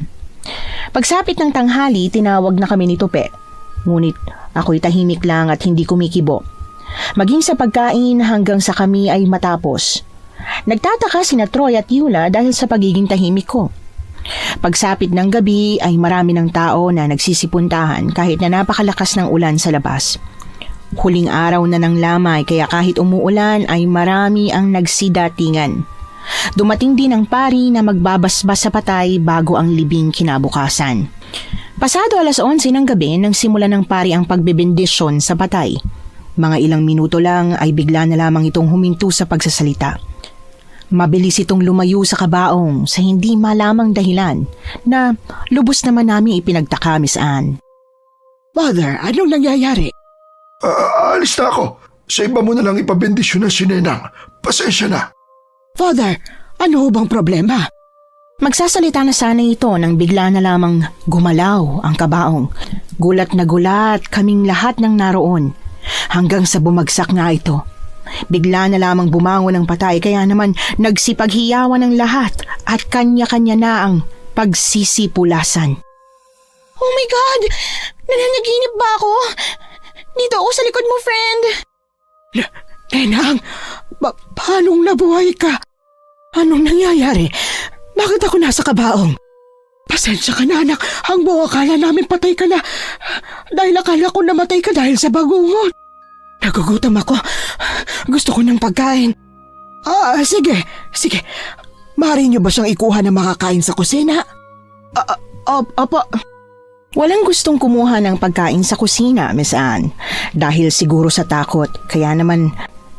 Pagsapit ng tanghali, tinawag na kami ni Tupe. Ngunit ako'y tahimik lang at hindi kumikibo. Maging sa pagkain hanggang sa kami ay matapos. Nagtataka sina Troy at Yula dahil sa pagiging tahimik ko. Pagsapit ng gabi ay marami ng tao na nagsisipuntahan kahit na napakalakas ng ulan sa labas. Huling araw na ng lamay kaya kahit umuulan ay marami ang nagsidatingan. Dumating din ang pari na magbabasbas sa patay bago ang libing kinabukasan. Pasado 11:00 ng gabi nang simula ng pari ang pagbebendisyon sa patay. Mga ilang minuto lang ay bigla na lamang itong huminto sa pagsasalita. Mabilis itong lumayo sa kabaong sa hindi malamang dahilan na lubos naman namin ipinagtaka, Miss Anne. Father, anong nangyayari? Alis na ako. Sa iba mo na lang ipabendisyon na si Nenang. Pasensya na. Father, ano ho bang problema? Magsasalita na sana ito nang bigla na lamang gumalaw ang kabaong. Gulat na gulat kaming lahat ng naroon hanggang sa bumagsak nga ito. Bigla na lamang bumangon ang patay kaya naman nagsipaghiyawan ng lahat at kanya-kanya na ang pagsisipulasan. Oh my God! Nananaginip ba ako? Dito ako sa likod mo, friend. Nenang, paanong nabuhay ka? Anong nangyayari? Bakit ako nasa kabaong? Pasensya ka na, anak. Ang buong akala namin patay ka na. Dahil akala ko namatay ka dahil sa bagungon. Nagugutom ako. Gusto ko ng pagkain. Sige. Maaari niyo ba siyang ikuha na makakain sa kusina? Opo. Walang gustong kumuha ng pagkain sa kusina, Miss Anne. Dahil siguro sa takot, kaya naman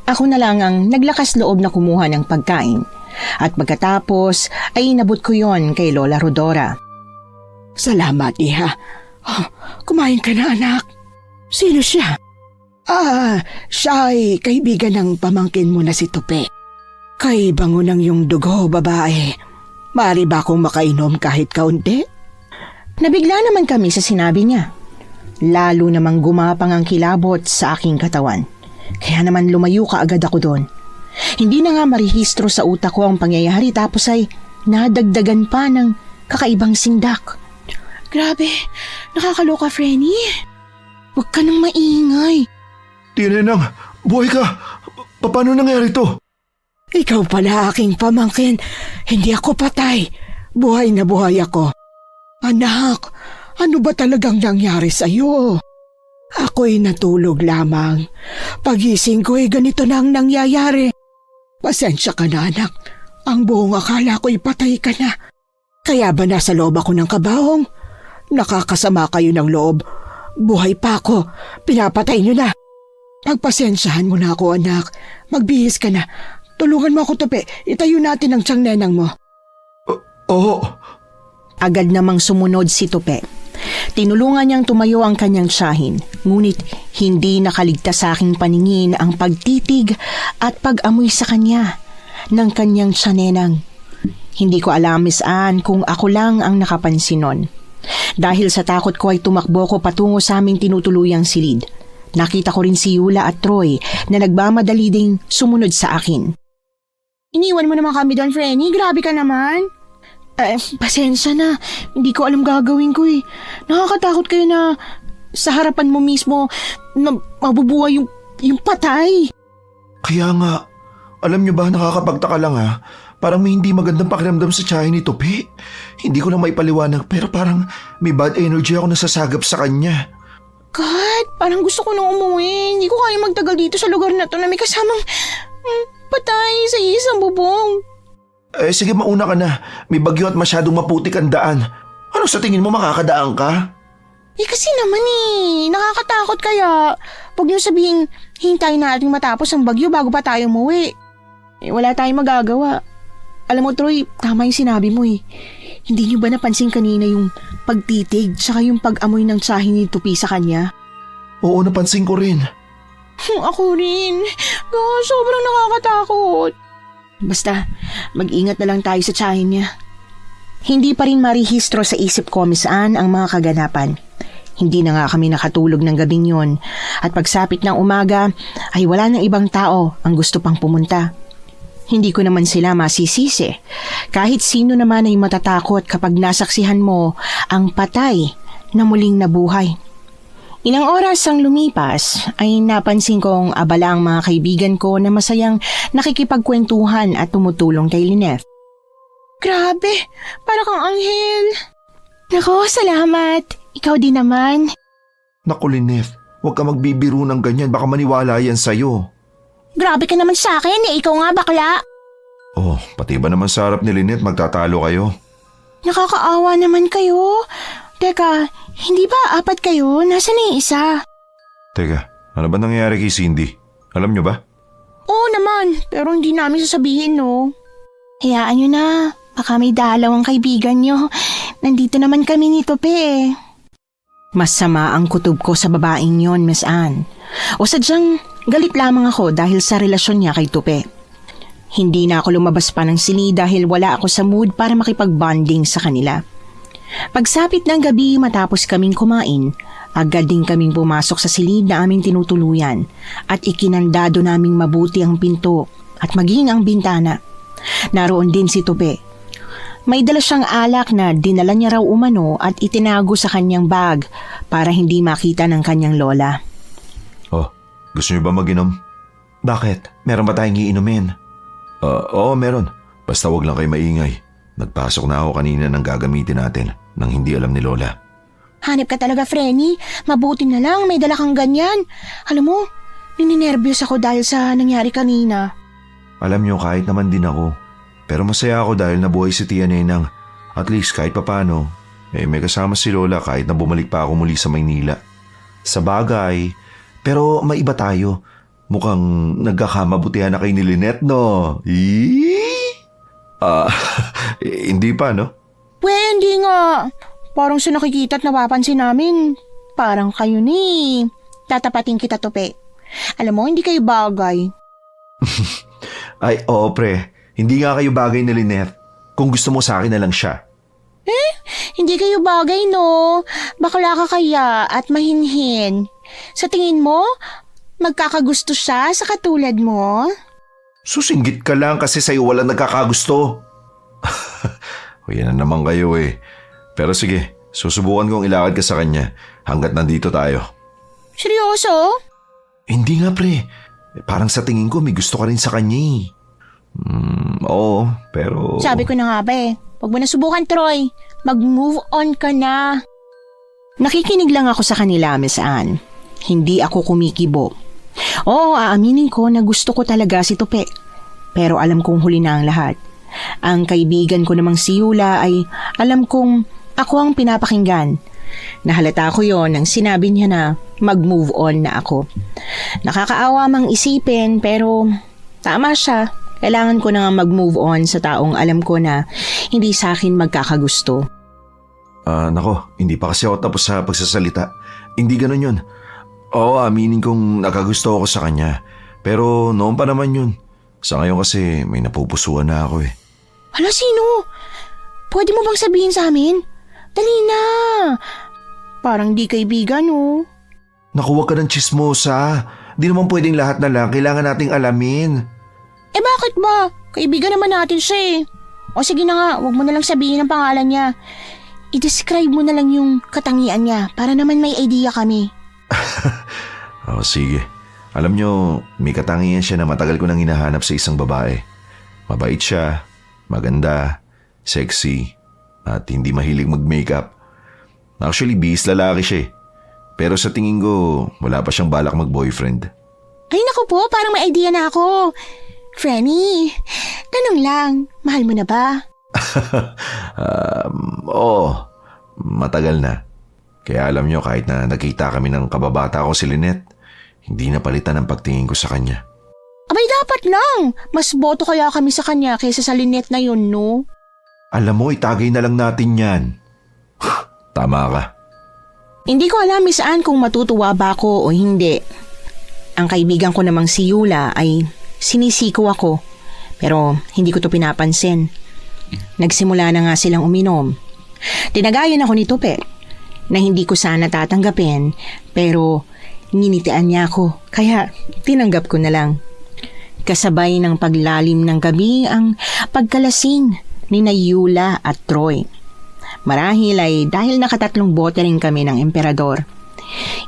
ako na lang ang naglakas loob na kumuha ng pagkain. At pagkatapos ay inabot ko yon kay Lola Rodora. Salamat, Iha. Kumain ka na, anak. Sino siya? Siya ay kaibigan ng pamangkin mo na si Tupe. Kay bango ng yung dugo, babae. Maaari ba akong makainom kahit kaunti? Nabigla naman kami sa sinabi niya. Lalo namang gumapang ang kilabot sa aking katawan. Kaya naman lumayo ka agad ako doon. Hindi na nga marehistro sa utak ko ang pangyayari tapos ay nadagdagan pa ng kakaibang sindak. Grabe, nakakaloka, Frenny. Huwag ka nang maingay. Nenang, buhay ka. Paano nangyari to? Ikaw pala aking pamangkin. Hindi ako patay. Buhay na buhay ako. Anak, ano ba talagang nangyari sa'yo? Ako'y natulog lamang. Pagising ko ay ganito na ang nangyayari. Pasensya ka na, anak. Ang buong akala ko'y patay ka na. Kaya ba nasa loob ako ng kabaong? Nakakasama kayo ng loob. Buhay pa ako. Pinapatay niyo na. Pagpasensyahan mo na ako, anak. Magbihis ka na. Tulungan mo ako, Tupe. Itayo natin ang tiyang nenang mo. Oo. Agad namang sumunod si Tupe. Tinulungan niyang tumayo ang kanyang tiyahin, ngunit hindi nakaligtas sa aking paningin ang pagtitig at pag-amoy sa kanya ng kanyang tiyanenang. Hindi ko alam, Miss Anne, kung ako lang ang nakapansin nun. Dahil sa takot ko ay tumakbo ko patungo sa aming tinutuluyang silid. Nakita ko rin si Yula at Troy na nagmamadali ding sumunod sa akin. Iniwan mo naman kami doon, Frenny. Grabe ka naman. Pasensya na. Hindi ko alam gagawin ko eh. Nakakatakot kayo na sa harapan mo mismo na mabubuhay yung patay. Kaya nga, alam niyo ba, nakakapagtaka lang ha. Parang may hindi magandang pakiramdam sa tiyahin ni Tupi. Hindi ko na maipaliwanag pero parang may bad energy ako nasasagap sa kanya. God, parang gusto ko nang umuwi. Hindi ko kaya magtagal dito sa lugar na to na may kasamang patay sa isang bubong. Sige, mauna ka na. May bagyo at masyadong maputik ang daan. Ano sa tingin mo, makakadaan ka? Kasi naman nakakatakot kaya. Huwag niyo sabihin, hintayin natin matapos ang bagyo bago pa tayo umuwi. Wala tayong magagawa. Alam mo, Troy, tama yung sinabi mo eh. Hindi niyo ba napansin kanina yung pagtitig tsaka yung pag-amoy ng tsahin ni Tupi sa kanya? Oo, napansin ko rin. Ako rin. Gosh, sobrang nakakatakot. Basta, mag-ingat na lang tayo sa tiyahin niya. Hindi pa rin marehistro sa isip ko, Miss Anne, ang mga kaganapan. Hindi na nga kami nakatulog ng gabing yon at pagsapit ng umaga ay wala ng ibang tao ang gusto pang pumunta. hindi ko naman sila masisisi. Kahit sino naman ay matatakot kapag nasaksihan mo ang patay na muling nabuhay. Ilang oras ang lumipas ay napansin kong abala ang mga kaibigan ko na masayang nakikipagkwentuhan at tumutulong kay Lynette. Grabe, para kang anghel. Nako, salamat. Ikaw din naman. Naku, Lynette, huwag ka magbibiro ng ganyan. Baka maniwala yan sa'yo. Grabe ka naman sa akin ikaw nga bakla. Oh, pati ba naman sa harap ni Lynette magtatalo kayo? Nakakaawa naman kayo. Teka, hindi ba 4 kayo? Nasaan na yung isa? Teka, ano ba nangyayari kay Cindy? Alam nyo ba? Oo naman, pero hindi namin sasabihin, no? Hayaan nyo na. Baka may dalaw ang kaibigan nyo. Nandito naman kami ni Tope. Masama ang kutob ko sa babaeng yon, Miss Anne. O sadyang galit lamang ako dahil sa relasyon niya kay Tupe. Hindi na ako lumabas pa ng sili dahil wala ako sa mood para makipag-bonding sa kanila. Pagsapit ng gabi matapos kaming kumain, agad din kaming pumasok sa silid na aming tinutuluyan at ikinandado naming mabuti ang pinto at maging ang bintana. Naroon din si Tupe. May dala siyang alak na dinala niya raw umano at itinago sa kanyang bag para hindi makita ng kanyang lola. Oh, gusto nyo ba mag-inom? Bakit? Meron ba tayong iinumin? Oo, meron. Basta wag lang kayo maingay. Nagpasok na ako kanina ng gagamitin natin nang hindi alam ni Lola. Hanip ka talaga, Frenny. Mabuti na lang, may dala kang ganyan. Alam mo, nininervyos ako dahil sa nangyari kanina. Alam nyo, kahit naman din ako. Pero masaya ako dahil nabuhay si Tia Nenang. At least kahit papano, may kasama si Lola kahit na bumalik pa ako muli sa Maynila. Sa bagay, pero may iba tayo. Mukhang nagkakamabutihan na kay ni Lynette, no? Hindi pa, no? Hindi nga. Parang sa nakikita at napapansin namin, parang kayo ni. Tatapatin kita, Tope. Alam mo, hindi kayo bagay. Ay, oo, pre. Hindi nga kayo bagay ni Lynette. Kung gusto mo sa akin na lang siya. Hindi kayo bagay, no? Bakla ka kaya at mahinhin. Sa tingin mo, magkakagusto siya sa katulad mo? Susinggit ka lang kasi sa'yo walang nagkakagusto. O yan na naman kayo eh. Pero sige, susubukan kong ilakad ka sa kanya hanggat nandito tayo. Seryoso? Hindi nga, pre. Parang sa tingin ko may gusto ka rin sa kanya eh. Oo, pero... Sabi ko na nga ba eh. Huwag mo na subukan, Troy. Mag-move on ka na. Nakikinig lang ako sa kanila, Miss Anne. Hindi ako kumikibo. Oo, aaminin ko na gusto ko talaga si Tupe. Pero alam kong huli na ang lahat. Ang kaibigan ko namang si Yula ay alam kong ako ang pinapakinggan. Nahalata ko yon nang sinabi niya na mag-move on na ako. Nakakaawa mang isipin pero tama siya. Kailangan ko na nga mag-move on sa taong alam ko na hindi sa akin magkakagusto. Nako, hindi pa kasi ako tapos sa pagsasalita. Hindi ganun yun. Oo, aminin kong nakagusto ako sa kanya. Pero noon pa naman yun. Sa ngayon kasi may napupusuan na ako eh. Hala, sino? Pwede mo bang sabihin sa amin? Dali na. Parang di kaibigan, oh. Naku, huwag ka ng chismosa. Di naman pwedeng lahat na lang. Kailangan nating alamin. Bakit ba? Kaibigan naman natin siya eh. O sige na nga, huwag mo na lang sabihin ang pangalan niya. I-describe mo na lang yung katangian niya para naman may idea kami. Sige. Alam nyo, may katangian siya na matagal ko nang hinahanap sa isang babae. Mabait siya, maganda, sexy, at hindi mahilig mag-makeup. Actually, bihis lalaki siya eh. Pero sa tingin ko, wala pa siyang balak mag-boyfriend. Ay naku po, parang may idea na ako. Frenny, tanong lang, mahal mo na ba? Oo, matagal na. Kaya alam nyo, kahit na nagkita kami ng kababata ko si Lynette, hindi napalitan ang pagtingin ko sa kanya. Abay dapat lang, mas boto kaya kami sa kanya kaysa sa Lynette na yun, no? Alam mo, itagay na lang natin yan. Tama ka. Hindi ko alam, Miss Anne, kung matutuwa ba ako o hindi. Ang kaibigan ko namang si Yula ay sinisiko ako, pero hindi ko to pinapansin. Nagsimula na nga silang uminom. Tinagayan ako ni Tupe na hindi ko sana tatanggapin, pero nginitian niya ako, kaya tinanggap ko na lang. Kasabay ng paglalim ng gabi ang pagkalasing ni Yula at Troy. Marahil ay dahil nakatatlong bote rin kami ng emperador.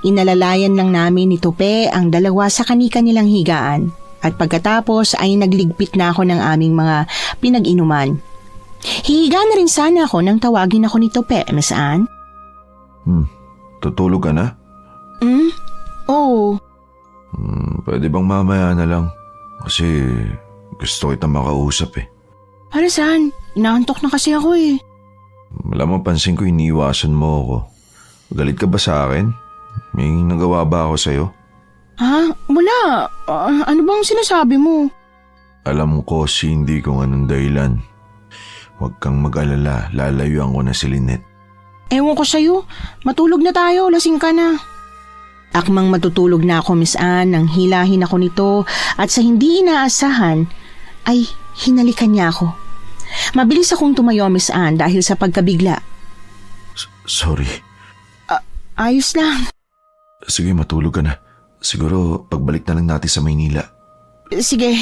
Inalalayan lang namin ni Tupe ang dalawa sa kani-kanilang higaan at pagkatapos ay nagligpit na ako ng aming mga pinag-inuman. Hihiga na rin sana ako nang tawagin ako ni Tupe, Miss Anne. Tutulog ka na? Oo. Pwede bang mamaya na lang? Kasi gusto kita makausap eh. Para saan? Inaantok na kasi ako eh. Alam mo, pansin ko iniiwasan mo ako. Galit ka ba sa akin? May nagawa ba ako sa'yo? Ha? Wala. Ano bang sinasabi mo? Alam ko hindi kung anong dahilan. Huwag kang mag-alala, lalayuan ko na si Lynette. Ewan ko sa'yo. Matulog na tayo, lasing ka na. Akmang matutulog na ako, Miss Anne, nang hilahin ako nito at sa hindi inaasahan ay hinalikan niya ako. Mabilis akong tumayo, Miss Anne, dahil sa pagkabigla. Sorry. Ayos lang. Sige, matulog ka na. Siguro pagbalik na lang natin sa Maynila. Sige.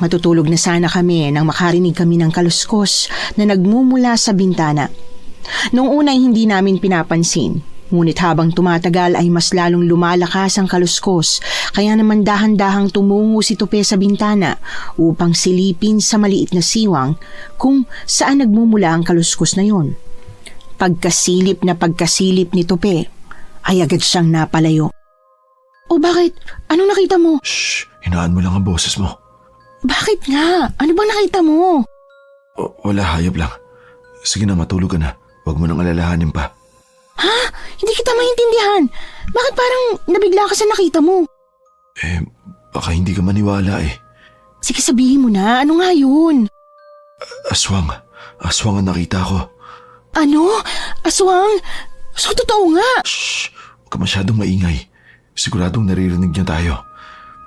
Matutulog na sana kami nang makarinig kami ng kaluskos na nagmumula sa bintana. Noong una ay hindi namin pinapansin, ngunit habang tumatagal ay mas lalong lumalakas ang kaluskos, kaya naman dahan-dahang tumungo si Tupe sa bintana upang silipin sa maliit na siwang kung saan nagmumula ang kaluskos na yon. Pagkasilip ni Tupe ay agad siyang napalayo. O bakit? Anong nakita mo? Shh! Hinaan mo lang ang boses mo. Bakit nga? Ano bang nakita mo? Wala, hayop lang. Sige na, matulog ka na. Huwag mo nang alalahanin pa. Ha? Hindi kita maintindihan. Bakit parang nabigla ka sa nakita mo? Baka hindi ka maniwala eh. Sige, sabihin mo na. Ano nga yun? Aswang. Aswang ang nakita ko. Ano? Aswang? So, totoo nga. Shh! Huwag ka masyadong maingay. Siguradong naririnig niya tayo.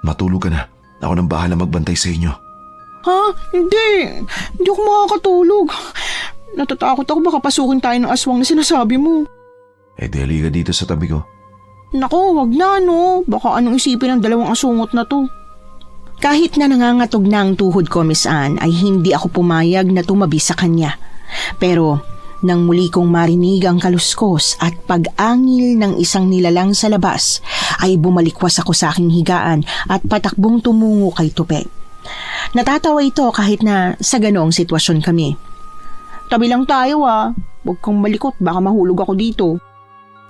Matulog ka na. Ako nang bahala magbantay sa inyo. Ha? Hindi. Hindi ako makakatulog. Natatakot ako baka pasukin tayo ng aswang na sinasabi mo. Dali ka dito sa tabi ko. Naku, wag na no. Baka anong isipin ng dalawang asungot na to. Kahit na nangangatog na ang tuhod ko, Miss Anne, ay hindi ako pumayag na tumabi sa kanya. Pero nang muli kong marinig ang kaluskos at pag-angil ng isang nilalang sa labas, ay bumalikwas ako sa aking higaan at patakbong tumungo kay Tupe. Natatawa ito kahit na sa ganoong sitwasyon kami. Tabi lang tayo ah. Huwag kang malikot, baka mahulog ako dito.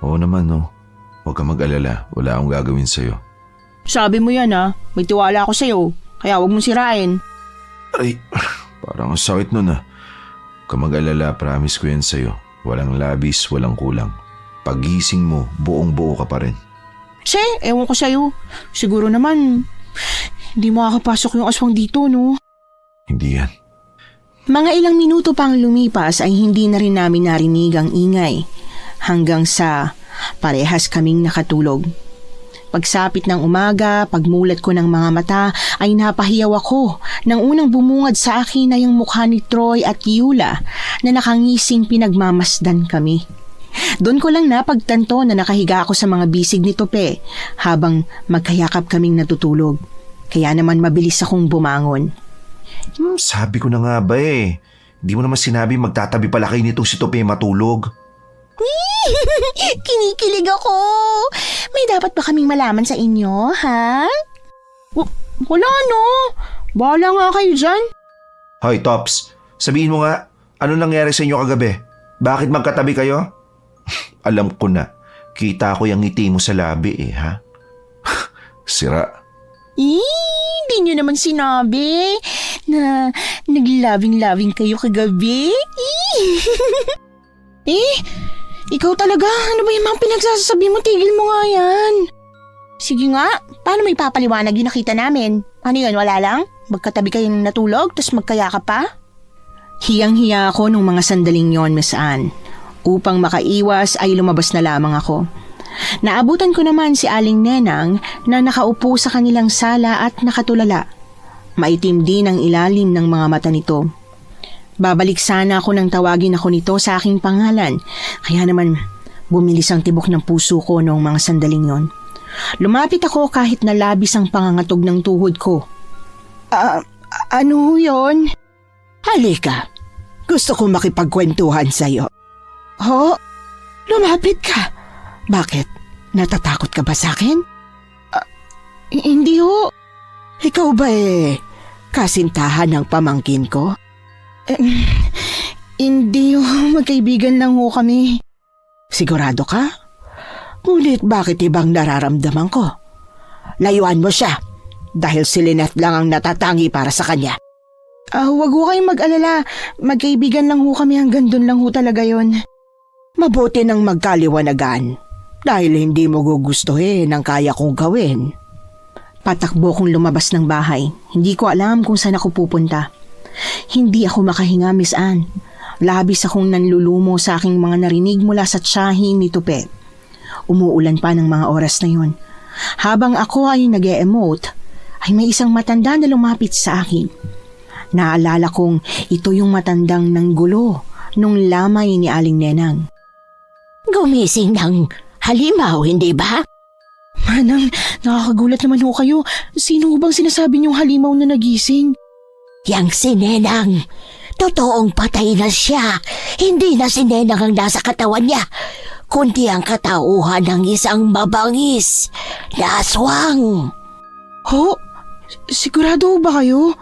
Oo naman no. Huwag kang mag-alala. Wala akong gagawin sa'yo. Sabi mo yan ah. May tiwala ako sa'yo. Kaya huwag mong sirain. Ay, parang ang sakit nun ah. Huwag kang mag-alala, promise ko yan sa'yo. Walang labis, walang kulang. Pagising mo, buong-buo ka pa rin. Ewan ko sa'yo. Siguro naman, hindi makakapasok yung aswang dito, no? Hindi yan. Mga ilang minuto pang lumipas ay hindi na rin namin narinig ang ingay hanggang sa parehas kaming nakatulog. Pagsapit ng umaga, pagmulat ko ng mga mata ay napahiyaw ako nang unang bumungad sa akin ay ang mukha ni Troy at Yula na nakangising pinagmamasdan kami. Doon ko lang napagtanto na nakahiga ako sa mga bisig ni Tupe habang magkayakap kaming natutulog. Kaya naman mabilis akong bumangon. Sabi ko na nga ba eh. Hindi mo naman sinabi magtatabi pala kayo nitong si Tupe matulog. Kinikilig ako. May dapat ba kaming malaman sa inyo, ha? Wala no. Bahala nga kayo dyan. Hoy, Tops. Sabihin mo nga, ano nangyari sa inyo kagabi? Bakit magkatabi kayo? Alam ko na. Kita ko yung ngiti mo sa labi eh, ha? Sira. Hindi nyo naman sinabi na nag-loving-loving kayo kagabi. Ikaw talaga. Ano ba yung mga pinagsasabi mo? Tigil mo nga yan. Sige nga. Paano may papaliwanag yung nakita namin? Ano yun? Wala lang? Magkatabi kayong natulog tapos magkayakap pa? Hiyang-hiya ako nung mga sandaling yon, Miss Anne. Upang makaiwas ay lumabas na lamang ako. Naabutan ko naman si Aling Nenang na nakaupo sa kanilang sala at nakatulala. Maitim din ang ilalim ng mga mata nito. Babalik sana ako nang tawagin ako nito sa aking pangalan, kaya naman bumilis ang tibok ng puso ko noong mga sandaling yon. Lumapit ako kahit na labis ang pangangatog ng tuhod ko. Ano yun? Halika. Gusto kong makipagkwentuhan sa'yo. Ho? Lumapit ka. Bakit? Natatakot ka ba sa akin? Hindi ho. Ikaw ba kasintahan ng pamangkin ko? Hindi ho. Magkaibigan lang ho kami. Sigurado ka? Ngunit bakit ibang nararamdaman ko? Layuan mo siya. Dahil si Lynette lang ang natatangi para sa kanya. Huwag ho kayong mag-alala. Magkaibigan lang ho kami, hanggang dun lang ho talaga yon. Mabuti nang magkaliwanagan. Dahil hindi mo gugustuhin ang kaya kong gawin. Patakbo kong lumabas ng bahay. Hindi ko alam kung saan ako pupunta. Hindi ako makahinga, Miss Anne. Labis akong nanlulumo sa aking mga narinig mula sa tiyahin ni Tupe. Umuulan pa ng mga oras na yon. Habang ako ay nag-e-emote, ay may isang matanda na lumapit sa akin. Naalala kong ito yung matandang nanggulo nung lamay ni Aling Nenang. Gumising ng halimaw, hindi ba? Manang, nakakagulat naman ho kayo. Sino ho bang sinasabi niyong halimaw na nagising? Yang si Nenang. Totoong patay na siya. Hindi na si Nenang ang nasa katawan niya, kundi ang katauhan ng isang mabangis na aswang. Ho? Sigurado ho ba kayo?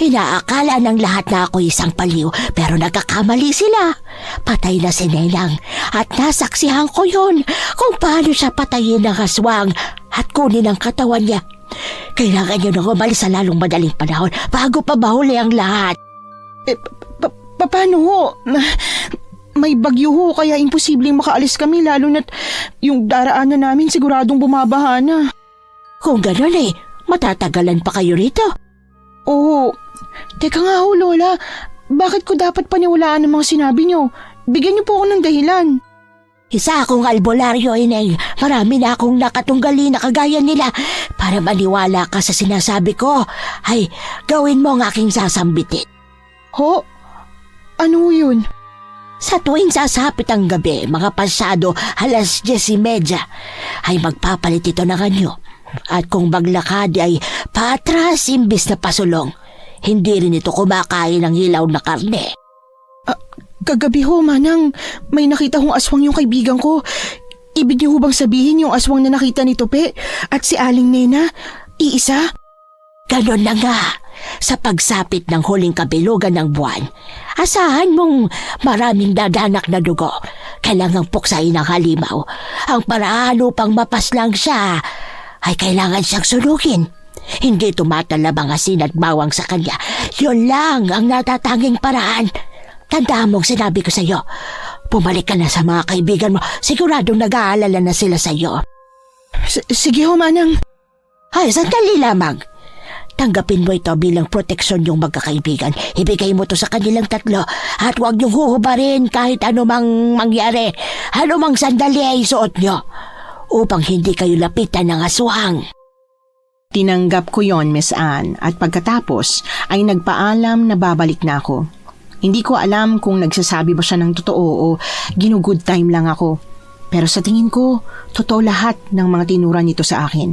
Inaakala ng lahat na ako isang paliw, pero nagkakamali sila. Patay na si Nenang at nasaksihan ko yun kung paano siya patayin ng aswang at kunin ang katawan niya. Kailangan niyo nang umalis sa lalong madaling panahon bago pa mahuli ang lahat. Paano ho? May bagyo ho, kaya imposibleng makaalis kami, lalo na't yung daraanan namin siguradong bumabaha na. Kung gano'n matatagalan pa kayo rito. Oo. Teka nga ho, Lola. Bakit ko dapat paniwalaan ang mga sinabi niyo? Bigyan niyo po ako ng dahilan. Isa akong albularyo, Ineng. Marami na akong nakatunggali na kagaya nila. Para maniwala ka sa sinasabi ko, ay gawin mo ang aking sasambitin. Ho? Ano yun? Sa tuwing sasapit ang gabi, mga pasado 10:30, ay magpapalit ito ng anyo. At kung maglakad ay patras imbis na pasulong. Hindi rin ito kumakain ng hilaw na karne. Kagabi ho, Manang, may nakita hong aswang yung kaibigan ko. Ibig niyo ho bang sabihin yung aswang na nakita ni Tope at si Aling Nena, iisa? Ganon na nga. Sa pagsapit ng huling kabilugan ng buwan, asahan mong maraming dadanak na dugo. Kailangang puksain ang halimaw. Ang paraan upang mapaslang siya ay kailangan siyang sunugin. Hindi tumatalab ang asin at bawang sa kanya. Yun lang ang natatanging paraan. Tandaan mong sinabi ko sa iyo. Bumalik ka na sa mga kaibigan mo. Siguradong nag-aalala na sila sa iyo. Sige ho, Manang. Ay, sandali lamang. Tanggapin mo ito bilang proteksyon yung magkakaibigan. Ibigay mo to sa kanilang tatlo at huwag niyong huhubarin kahit anumang mangyari. Anumang sandali ay suot niyo upang hindi kayo lapitan ng aswang. Tinanggap ko yon, Miss Anne, at pagkatapos ay nagpaalam na babalik na ako. Hindi ko alam kung nagsasabi ba siya ng totoo o ginugood time lang ako. Pero sa tingin ko, totoo lahat ng mga tinura nito sa akin.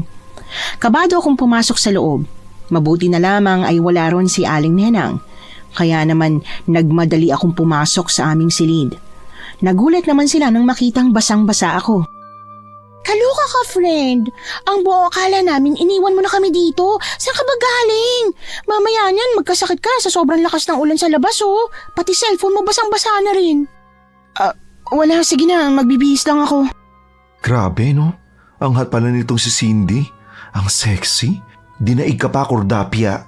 Kabado akong pumasok sa loob. Mabuti na lamang ay wala ron si Aling Nenang. Kaya naman nagmadali akong pumasok sa aming silid. Nagulat naman sila nang makitang basang-basa ako. Kaloka ka, friend. Ang buo akala namin iniwan mo na kami dito. Saan ka ba galing? Mamaya niyan magkasakit ka sa sobrang lakas ng ulan sa labas, oh. Pati cellphone mo basang-basa na rin. Wala, sige na. Magbibihis lang ako. Grabe, no? Ang hot pala nitong si Cindy. Ang sexy. Dinaig ka pa, Cordapia.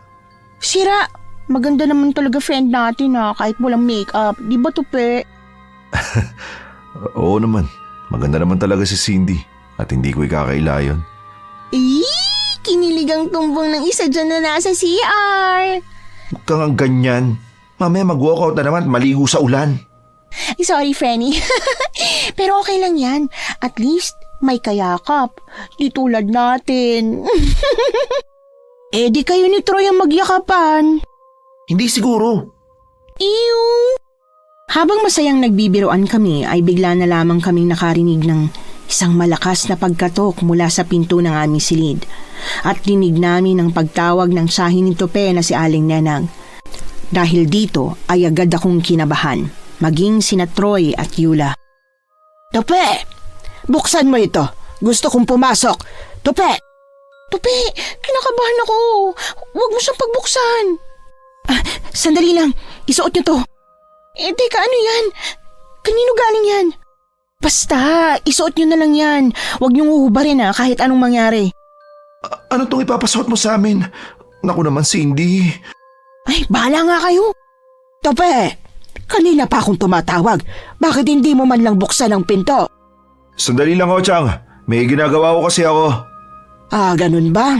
Sira. Maganda naman talaga friend natin, kahit walang makeup. Di ba, Tupe? Oo naman. Maganda naman talaga si Cindy. At hindi ko ikakaila yun. Kinilig ang tumbong ng isa dyan na nasa CR. Huwag kang ang ganyan. Mamaya mag-walkout na naman at maligo sa ulan. Sorry, Frenny. Pero okay lang yan. At least, may kayakap. Di tulad natin. Di kayo ni Troy ang magyakapan. Hindi siguro. Ew! Habang masayang nagbibiroan kami ay bigla na lamang kaming nakarinig ng Isang malakas na pagkatok mula sa pinto ng aming silid at dinig namin ang pagtawag ng tiyahin ni Tope na si Aling Nenang. Dahil dito ay agad akong kinabahan, maging sina Troy at Yula. Tope! Buksan mo ito. Gusto kong pumasok. Tope! Tupi, kinakabahan ako. Huwag mo siyang pagbuksan. Sandali lang, isuot niyo to. Teka, ano yan? Kanino galing yan? Basta, isuot niyo na lang yan. Huwag niyong uhubarin kahit anong mangyari. Ano tong ipapasuot mo sa amin? Naku naman, Cindy. Ay, bahala nga kayo. Tope! Kanina pa akong tumatawag. Bakit hindi mo man lang buksan ang pinto? Sandali lang, Chang. May ginagawa ko kasi ako. Ganun ba?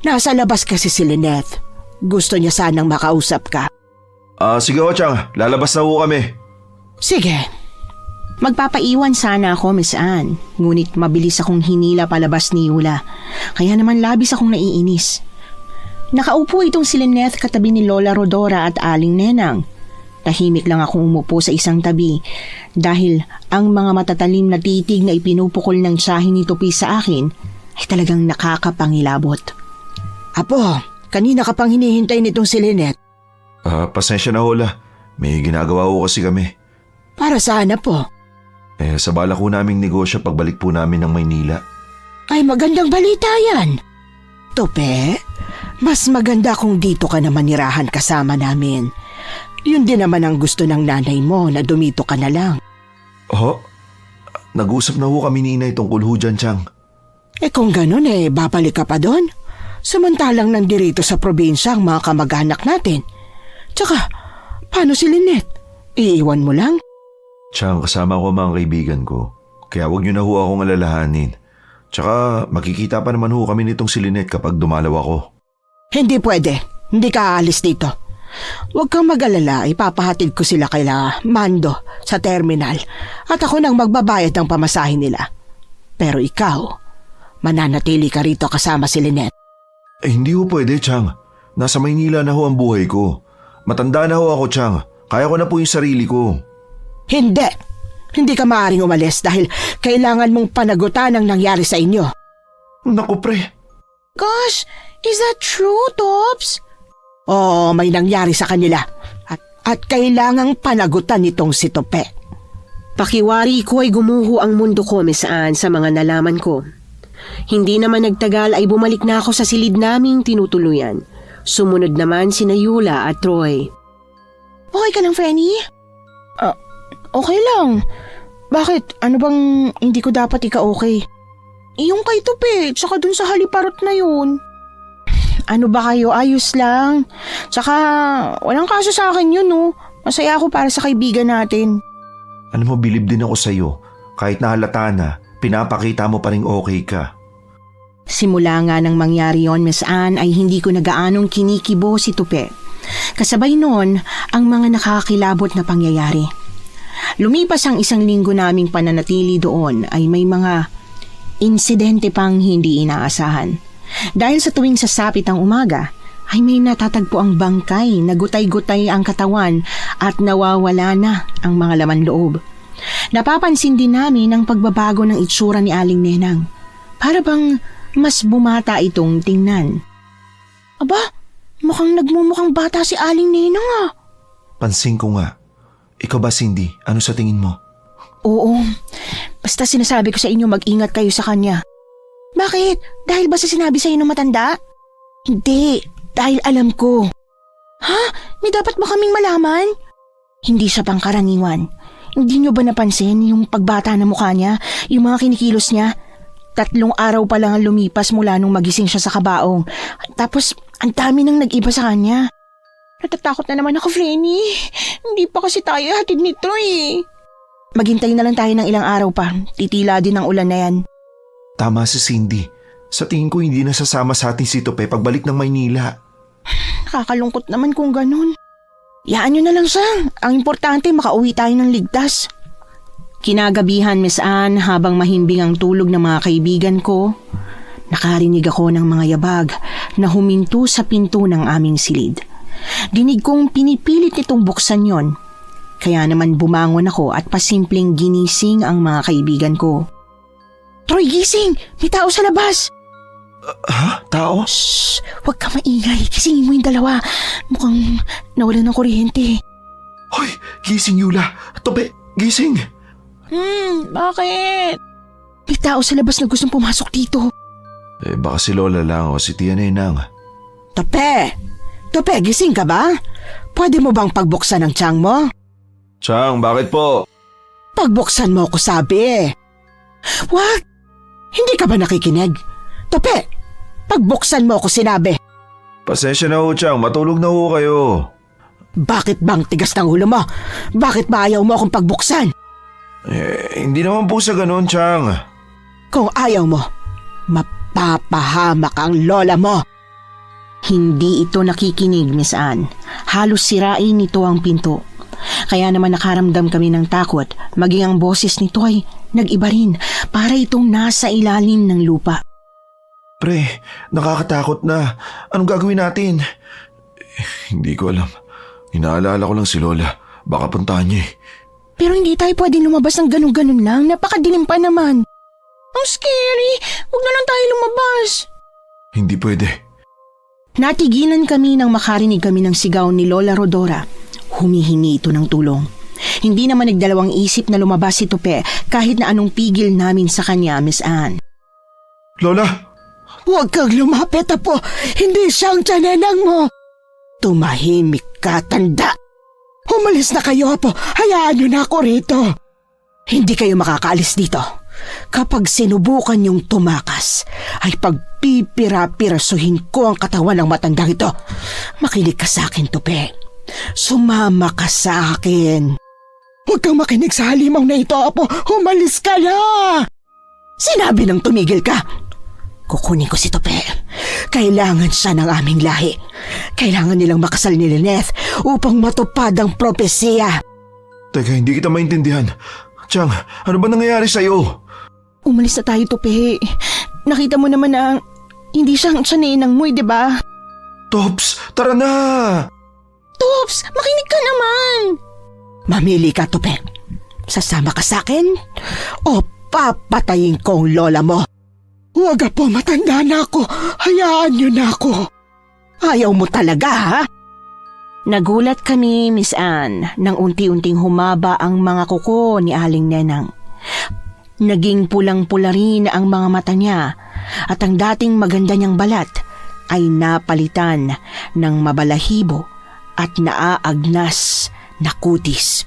Nasa labas kasi si Lynette. Gusto niya sanang makausap ka. Sige, Chang. Lalabas na ho kami. Sige. Magpapaiwan sana ako, Miss Anne. Ngunit mabilis akong hinila palabas ni Yula. Kaya naman labis akong naiinis. Nakaupo itong si Lynette katabi ni Lola Rodora at Aling Nenang. Tahimik lang akong umupo sa isang tabi dahil ang mga matatalim na titig na ipinupukol ng tiyahin ni Tupi sa akin ay talagang nakakapangilabot. Apo, kanina ka pang hinihintay nitong si Lynette. Pasensya na, Hola. May ginagawa ko kasi kami. Para saan na po? Sa balak ko naming negosyo pagbalik po namin ng Maynila. Ay, magandang balita yan. Tope, mas maganda kung dito ka naman nirahan kasama namin. Yun din naman ang gusto ng nanay mo na dumito ka na lang. Nag-usap na ho kami ni Inay tungkol ho dyan, Chang. Kung ganun babalik ka pa doon. Samantalang nandirito sa probinsya ang mga kamag-anak natin. Tsaka, paano si Lynette? Iiwan mo lang? Chang, kasama ko ang mga kaibigan ko. Kaya huwag niyo na ho akong alalahanin. Tsaka makikita pa naman ho kami nitong si Lynette kapag dumalaw ako. Hindi pwede. Hindi ka aalis dito. Huwag kang mag-alala. Ipapahatid ko sila kay Mando sa terminal. At ako nang magbabayad ng pamasahin nila. Pero ikaw, mananatili ka rito kasama si Lynette. Hindi ho pwede, Chang. Nasa Maynila na ho ang buhay ko. Matanda na ho ako, Chang. Kaya ko na po yung sarili ko. Hindi. Hindi ka maaaring umalis dahil kailangan mong panagutan ang nangyari sa inyo. Naku, pre. Gosh, is that true, Tops? Oo, may nangyari sa kanila. At kailangang panagutan nitong si Tope. Pakiwari ko ay gumuho ang mundo ko, Miss Anne, sa mga nalaman ko. Hindi naman nagtagal ay bumalik na ako sa silid naming tinutuluyan. Sumunod naman sina Yula at Troy. Okay ka lang, Frenny? Okay lang. Bakit? Ano bang hindi ko dapat ika-okay? Yung kay Tupi, tsaka dun sa haliparot na yun. Ano ba kayo? Ayos lang. Tsaka, walang kaso sa akin yun, no? Masaya ako para sa kaibigan natin. Alam mo, bilib din ako sa'yo. Kahit nahalata na, pinapakita mo pa rin okay ka. Simula nga nang mangyari yon, Miss Anne, ay hindi ko nagaanong kinikibo si Tupe. Kasabay noon ang mga nakakilabot na pangyayari. Lumipas ang 1 linggo naming pananatili doon ay may mga insidente pang hindi inaasahan. Dahil sa tuwing sasapit ang umaga, ay may natatagpo ang bangkay na gutay-gutay ang katawan at nawawala na ang mga laman loob. Napapansin din namin ang pagbabago ng itsura ni Aling Nenang. Para bang mas bumata itong tingnan. Aba, mukhang nagmumukhang bata si Aling Nenang Pansin ko nga. Ikaw ba, Cindy? Ano sa tingin mo? Oo, basta sinasabi ko sa inyo mag-ingat kayo sa kanya. Bakit? Dahil ba sa sinabi sa inyo ng matanda? Hindi, dahil alam ko. Ha? May dapat ba kaming malaman? Hindi siya pangkaraniwan. Hindi niyo ba napansin yung pagbata ng mukha niya, yung mga kinikilos niya? 3 araw pa lang ang lumipas mula nung magising siya sa kabaong. Tapos, ang dami nang nag-iba sa kanya. Natatakot na naman ako, Frenny. Hindi pa kasi tayo hatid ni Troy. Maghintay na lang tayo ng ilang araw pa. Titila din ang ulan na yan. Tama si Cindy. Sa tingin ko hindi nasasama sa atin si Tope pagbalik ng Maynila. Nakakalungkot naman kung ganun. Yaan nyo na lang siya. Ang importante makauwi tayo ng ligtas. Kinagabihan, Miss Anne, habang mahimbing ang tulog ng mga kaibigan ko, nakarinig ako ng mga yabag na huminto sa pinto ng aming silid. Dinig kong pinipilit nitong buksan yon. Kaya naman bumangon ako at pasimpleng ginising ang mga kaibigan ko. Troy, gising! May tao sa labas! Ha? Tao? Shh! Huwag ka maingay. Gisingin mo yung dalawa. Mukhang nawalan ng kuryente. Hoy, gising Yula. Tope, gising. Bakit? May tao sa labas na gustong pumasok dito. Baka si Lola lang o si Tia Nenang. Tope! Tope, gising ka ba? Pwede mo bang pagbuksan ang tiyang mo? Chang, bakit po? Pagbuksan mo ako sabi. Wag! Hindi ka ba nakikinig? Tope! Pagbuksan mo ako sinabi. Pasensya na ho, Chang. Matulog na ho kayo. Bakit bang tigas ng ulo mo? Bakit ba ayaw mo akong pagbuksan? Hindi naman po sa ganun, Chang. Kung ayaw mo, mapapahamak ang lola mo. Hindi ito nakikinig, Miss Anne. Halos sirain nito ang pinto. Kaya naman nakaramdam kami ng takot, maging ang boses nito ay nag-iba rin, para itong nasa ilalim ng lupa. Pre, nakakatakot na. Anong gagawin natin? Hindi ko alam. Inaalala ko lang si Lola. Baka puntahan niya eh. Pero hindi tayo pwedeng lumabas ng ganun-ganun lang. Napakadilim pa naman. Ang scary. Huwag na lang tayo lumabas. Hindi pwede. Natigilan kami nang makarinig kami ng sigaw ni Lola Rodora. Humihingi ito ng tulong. Hindi naman nagdalawang isip na lumabas si Tupe kahit na anong pigil namin sa kanya, Miss Anne. Lola! Huwag kang lumapit, Apo. Hindi siya ang tiyanenang mo. Tumahimik ka, tanda. Umalis na kayo, Apo. Hayaan niyo na ako rito. Hindi kayo makakaalis dito. Kapag sinubukan niyong tumakas, ay pagpipira-pirasuhin ko ang katawan ng matandang ito. Makinig ka sa akin, Tupe. Sumama ka sa akin. Huwag kang makinig sa halimaw na ito, Apo. Umalis ka na! Sinabi ng tumigil ka. Kukunin ko si Tupe. Kailangan siya ng aming lahi. Kailangan nilang makasal ni Lynette upang matupad ang propesiya. Teka, hindi kita maintindihan. Chang, ano ba nangyayari sa'yo? Umalis na tayo, Tupe. Nakita mo naman na hindi siya ang tiyanenang mo, di ba? Tops, tara na! Tops, makinig ka naman. Mamili ka, Tupe. Sasama ka sa akin o papatayin ko ang lola mo. Huwag po, matanda na ako. Hayaan niyo na ako. Ayaw mo talaga, ha? Nagulat kami, Miss Anne, nang unti-unting humaba ang mga kuko ni Aling Nenang. Naging pulang-pula rin ang mga mata niya at ang dating maganda niyang balat ay napalitan ng mabalahibo at naaagnas na kutis.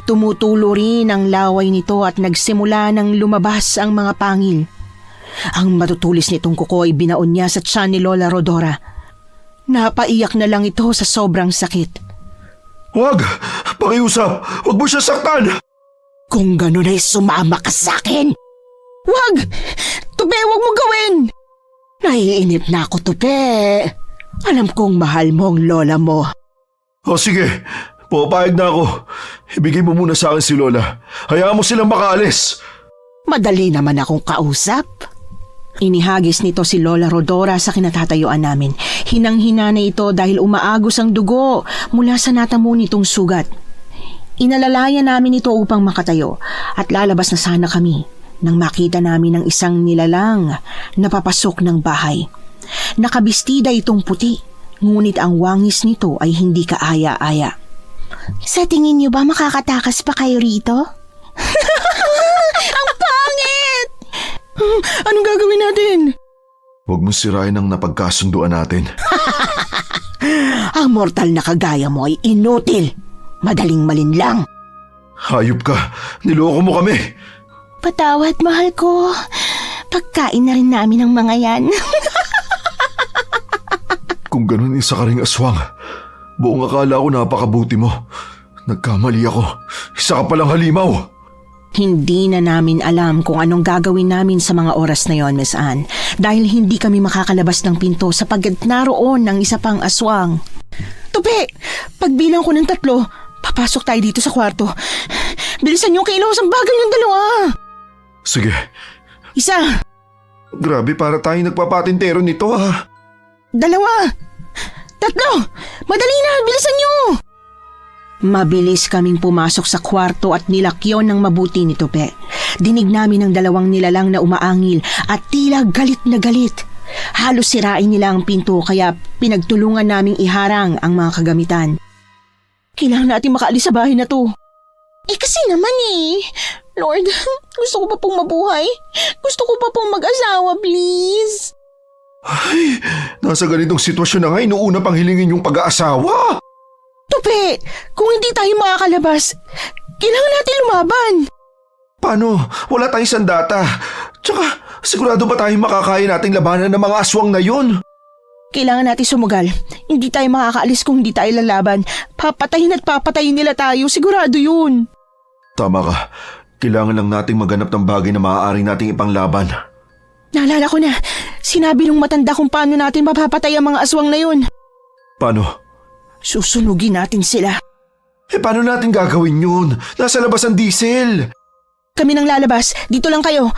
Tumutulo rin ang laway nito at nagsimula ng lumabas ang mga pangil. Ang matutulis nitong kuko ay binaon niya sa tiyan ni Lola Rodora. Napaiyak na lang ito sa sobrang sakit. Huwag! Pakiusap! Huwag mo siya saktan! Kung gano'n ay sumama ka sa akin. Wag! Tupe, wag mo gawin! Naiinip na ako, Tupe. Alam kong mahal mo ang lola mo. O sige, pupayag na ako. Ibigay mo muna sa akin si Lola. Hayaan mo silang makaalis. Madali naman akong kausap. Inihagis nito si Lola Rodora sa kinatatayuan namin. Hinang-hina na ito dahil umaagos ang dugo mula sa natamo nitong sugat. Inalalayan namin ito upang makatayo at lalabas na sana kami nang makita namin ang isang nilalang na papasok ng bahay. Nakabistida itong puti, ngunit ang wangis nito ay hindi kaaya-aya. Sa tingin niyo ba makakatakas pa kayo rito? Ang pangit! Anong gagawin natin? Huwag mo sirain ang napagkasunduan natin. Ang mortal na kagaya mo ay inutil. Madaling malinlang. Hayop ka! Niloko mo kami! Patawad, mahal ko. Pagkain na rin namin ang mga yan. Kung ganun isa ka ring aswang, buong akala ko napakabuti mo. Nagkamali ako. Isa ka palang halimaw. Hindi na namin alam kung anong gagawin namin sa mga oras na yon, Miss Anne, dahil hindi kami makakalabas ng pinto sapagkat naroon ang isa pang aswang. Tupe, pagbilang ko ng 3, papasok tayo dito sa kwarto. Bilisan niyo kilos ang bagal yung 2. Sige. 1, Grabe, para tayo nagpapatintero nito ha. 2, 3, madali na, bilisan niyo. Mabilis kaming pumasok sa kwarto at nilakyon ng mabuti ni Tope. Dinig namin ang dalawang nilalang na umaangil at tila galit na galit. Halos sirain nila ang pinto kaya pinagtulungan naming iharang ang mga kagamitan. Kailangan natin makaalis sa bahay na to. Kasi naman Lord, gusto ko pa pong mabuhay. Gusto ko pa pong mag-asawa, please. Ay, nasa ganitong sitwasyon na nga, inuuna pang hilingin yung pag-aasawa. Tupe, kung hindi tayo makakalabas, kailangan natin lumaban. Paano? Wala tayong sandata. Tsaka, sigurado ba tayong makakaya nating labanan ng mga aswang na yun? Kailangan natin sumugal. Hindi tayo makakaalis kung hindi tayo lalaban. Papatayin at papatayin nila tayo, sigurado yun. Tama ka. Kailangan lang nating maghanap ng bagay na maaaring nating ipanglaban. Naalala ko na, sinabi ng matanda kung paano natin mapapatay ang mga aswang na yun. Paano? Susunugin natin sila. Paano natin gagawin yun? Nasa labas ang diesel. Kami nang lalabas, dito lang kayo.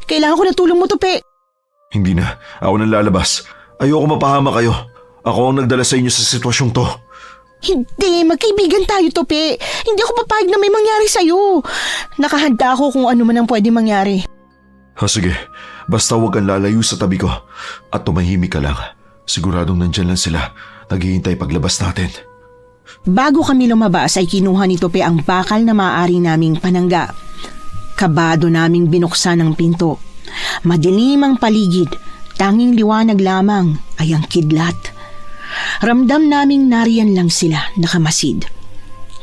Kailangan ko na tulong mo, Tupe. Hindi na. Ako nang lalabas. Ayoko mapahama kayo. Ako ang nagdala sa inyo sa sitwasyong to. Hindi, magkaibigan tayo, Tupe. Hindi ako papayag na may mangyari sa'yo. Nakahanda ako kung ano man ang pwede mangyari. Sige. Basta huwag kang lalayo sa tabi ko. At tumahimik ka lang. Siguradong nandyan lang sila. Naghihintay paglabas natin. Bago kami lumabas ay kinuha ni Tope ang bakal na maaari naming panangga. Kabado naming binuksan ang pinto. Madilim ang paligid, tanging liwanag lamang ay ang kidlat. Ramdam naming nariyan lang sila, nakamasid.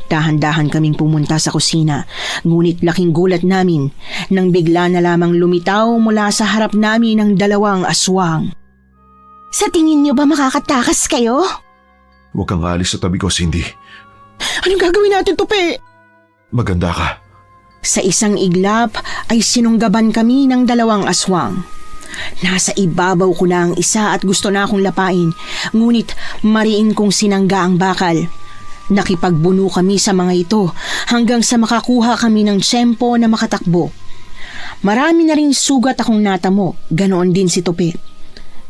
Dahan-dahan kaming pumunta sa kusina, ngunit laking gulat namin nang bigla na lamang lumitaw mula sa harap namin ang dalawang aswang. Sa tingin niyo ba makakatakas kayo? Huwag kang alis sa tabi ko, Cindy. Anong gagawin natin, Tupe? Maganda ka. Sa isang iglap ay sinunggaban kami ng dalawang aswang. Nasa ibabaw ko na ang isa at gusto na akong lapain, ngunit mariin kong sinangga ang bakal. Nakipagbuno kami sa mga ito hanggang sa makakuha kami ng tiyempo na makatakbo. Marami na rin sugat akong natamo, ganoon din si Tope.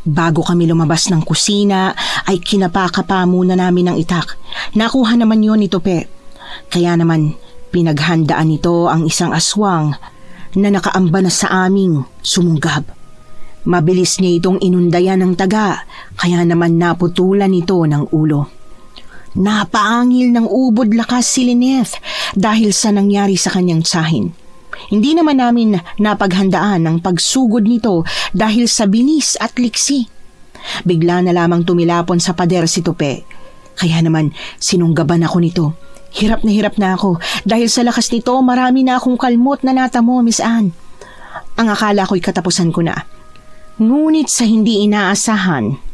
Bago kami lumabas ng kusina ay kinapakapa muna namin ng itak. Nakuha naman yon ni Tope. Kaya naman pinaghandaan nito ang isang aswang na nakaamba na sa aming sumunggab. Mabilis niya itong inundayan ng taga, kaya naman naputulan ito ng ulo. Napaangil ng ubod lakas si Lynette dahil sa nangyari sa kanyang tiyahin. Hindi naman namin napaghandaan ang pagsugod nito dahil sa bilis at liksi. Bigla na lamang tumilapon sa pader si Tope. Kaya naman sinunggaban ako nito. Hirap na ako dahil sa lakas nito marami na akong kalmot na natamo, Miss Anne. Ang akala ko'y katapusan ko na. Ngunit sa hindi inaasahan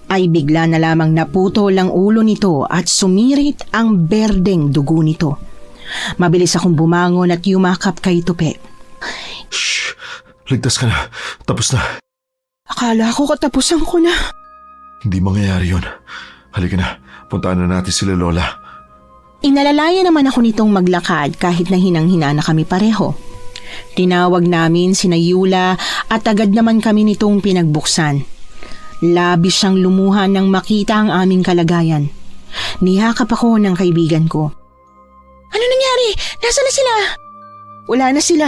ay bigla na lamang naputol ang ulo nito at sumirit ang berdeng dugo nito. Mabilis akong bumangon at yumakap kay Tope. Shh! Ligtas ka na. Tapos na. Akala ko katapusan ko na. Hindi mangyayari yun. Halika na. Puntaan na natin sila Lola. Inalalaya naman ako nitong maglakad kahit na hinang-hina na kami pareho. Tinawag namin sina Yula at agad naman kami nitong pinagbuksan. Labis siyang lumuha nang makita ang aming kalagayan. Niyakap ako ng kaibigan ko. Ano nangyari? Nasaan na sila? Wala na sila.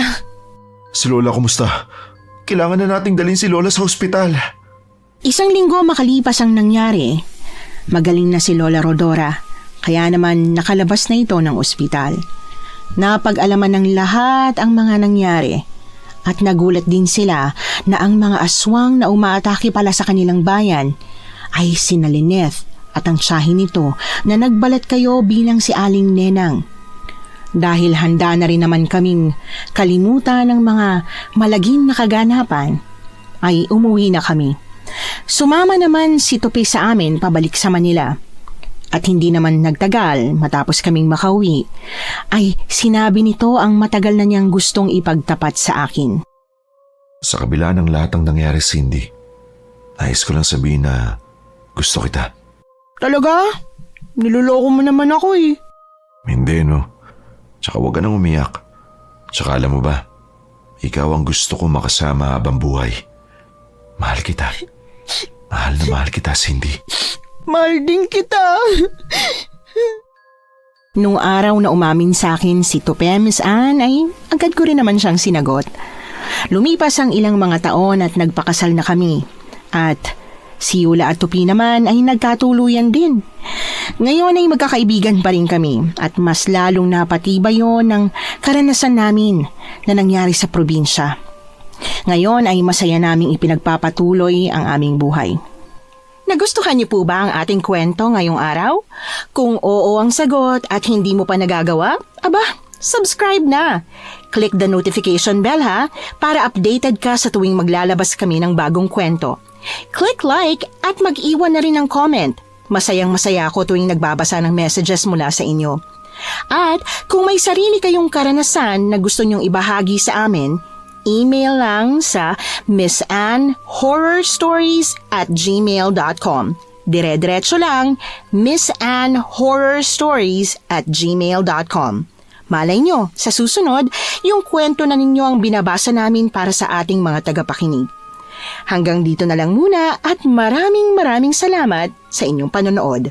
Si Lola, kumusta? Kailangan na nating dalhin si Lola sa ospital. Isang linggo makalipas ang nangyari. Magaling na si Lola Rodora, kaya naman nakalabas na ito ng ospital. Napag-alaman ng lahat ang mga nangyari at nagulat din sila na ang mga aswang na umaatake pala sa kanilang bayan ay sina Lynette at ang tiyahin nito na nagbalat kayo bilang si Aling Nenang. Dahil handa na rin naman kaming kalimutan ng mga malagim na kaganapan, ay umuwi na kami. Sumama naman si Tope sa amin pabalik sa Manila. At hindi naman nagtagal matapos kaming makauwi, ay sinabi nito ang matagal na niyang gustong ipagtapat sa akin. Sa kabila ng lahat ng nangyari, Cindy, nais ko lang sabihin na gusto kita. Talaga? Niloloko mo naman ako eh. Hindi, no? Tsaka huwag ka nang umiyak. Tsaka alam mo ba, ikaw ang gusto ko makasama habang buhay. Mahal kita. Mahal na mahal kita, Cindy. Mahal din kita. Nung araw na umamin sa akin si Tupe, Miss Anne, ay agad ko rin naman siyang sinagot. Lumipas ang ilang mga taon at nagpakasal na kami. At si Yula at Tupi naman ay nagkatuluyan din. Ngayon ay magkakaibigan pa rin kami at mas lalong napatibay yon ng karanasan namin na nangyari sa probinsya. Ngayon ay masaya naming ipinagpapatuloy ang aming buhay. Nagustuhan niyo po ba ang ating kwento ngayong araw? Kung oo ang sagot at hindi mo pa nagagawa, aba, subscribe na. Click the notification bell ha, para updated ka sa tuwing maglalabas kami ng bagong kwento. Click like at mag-iwan na rin ng comment. Masayang-masaya ako tuwing nagbabasa ng messages mula sa inyo. At kung may sarili kayong karanasan na gusto nyong ibahagi sa amin, email lang sa missanhorrorstories@gmail.com. Dire-diretso lang, missanhorrorstories@gmail.com. Malay nyo, sa susunod, yung kwento na ninyo ang binabasa namin para sa ating mga tagapakinig. Hanggang dito na lang muna at maraming salamat sa inyong panonood.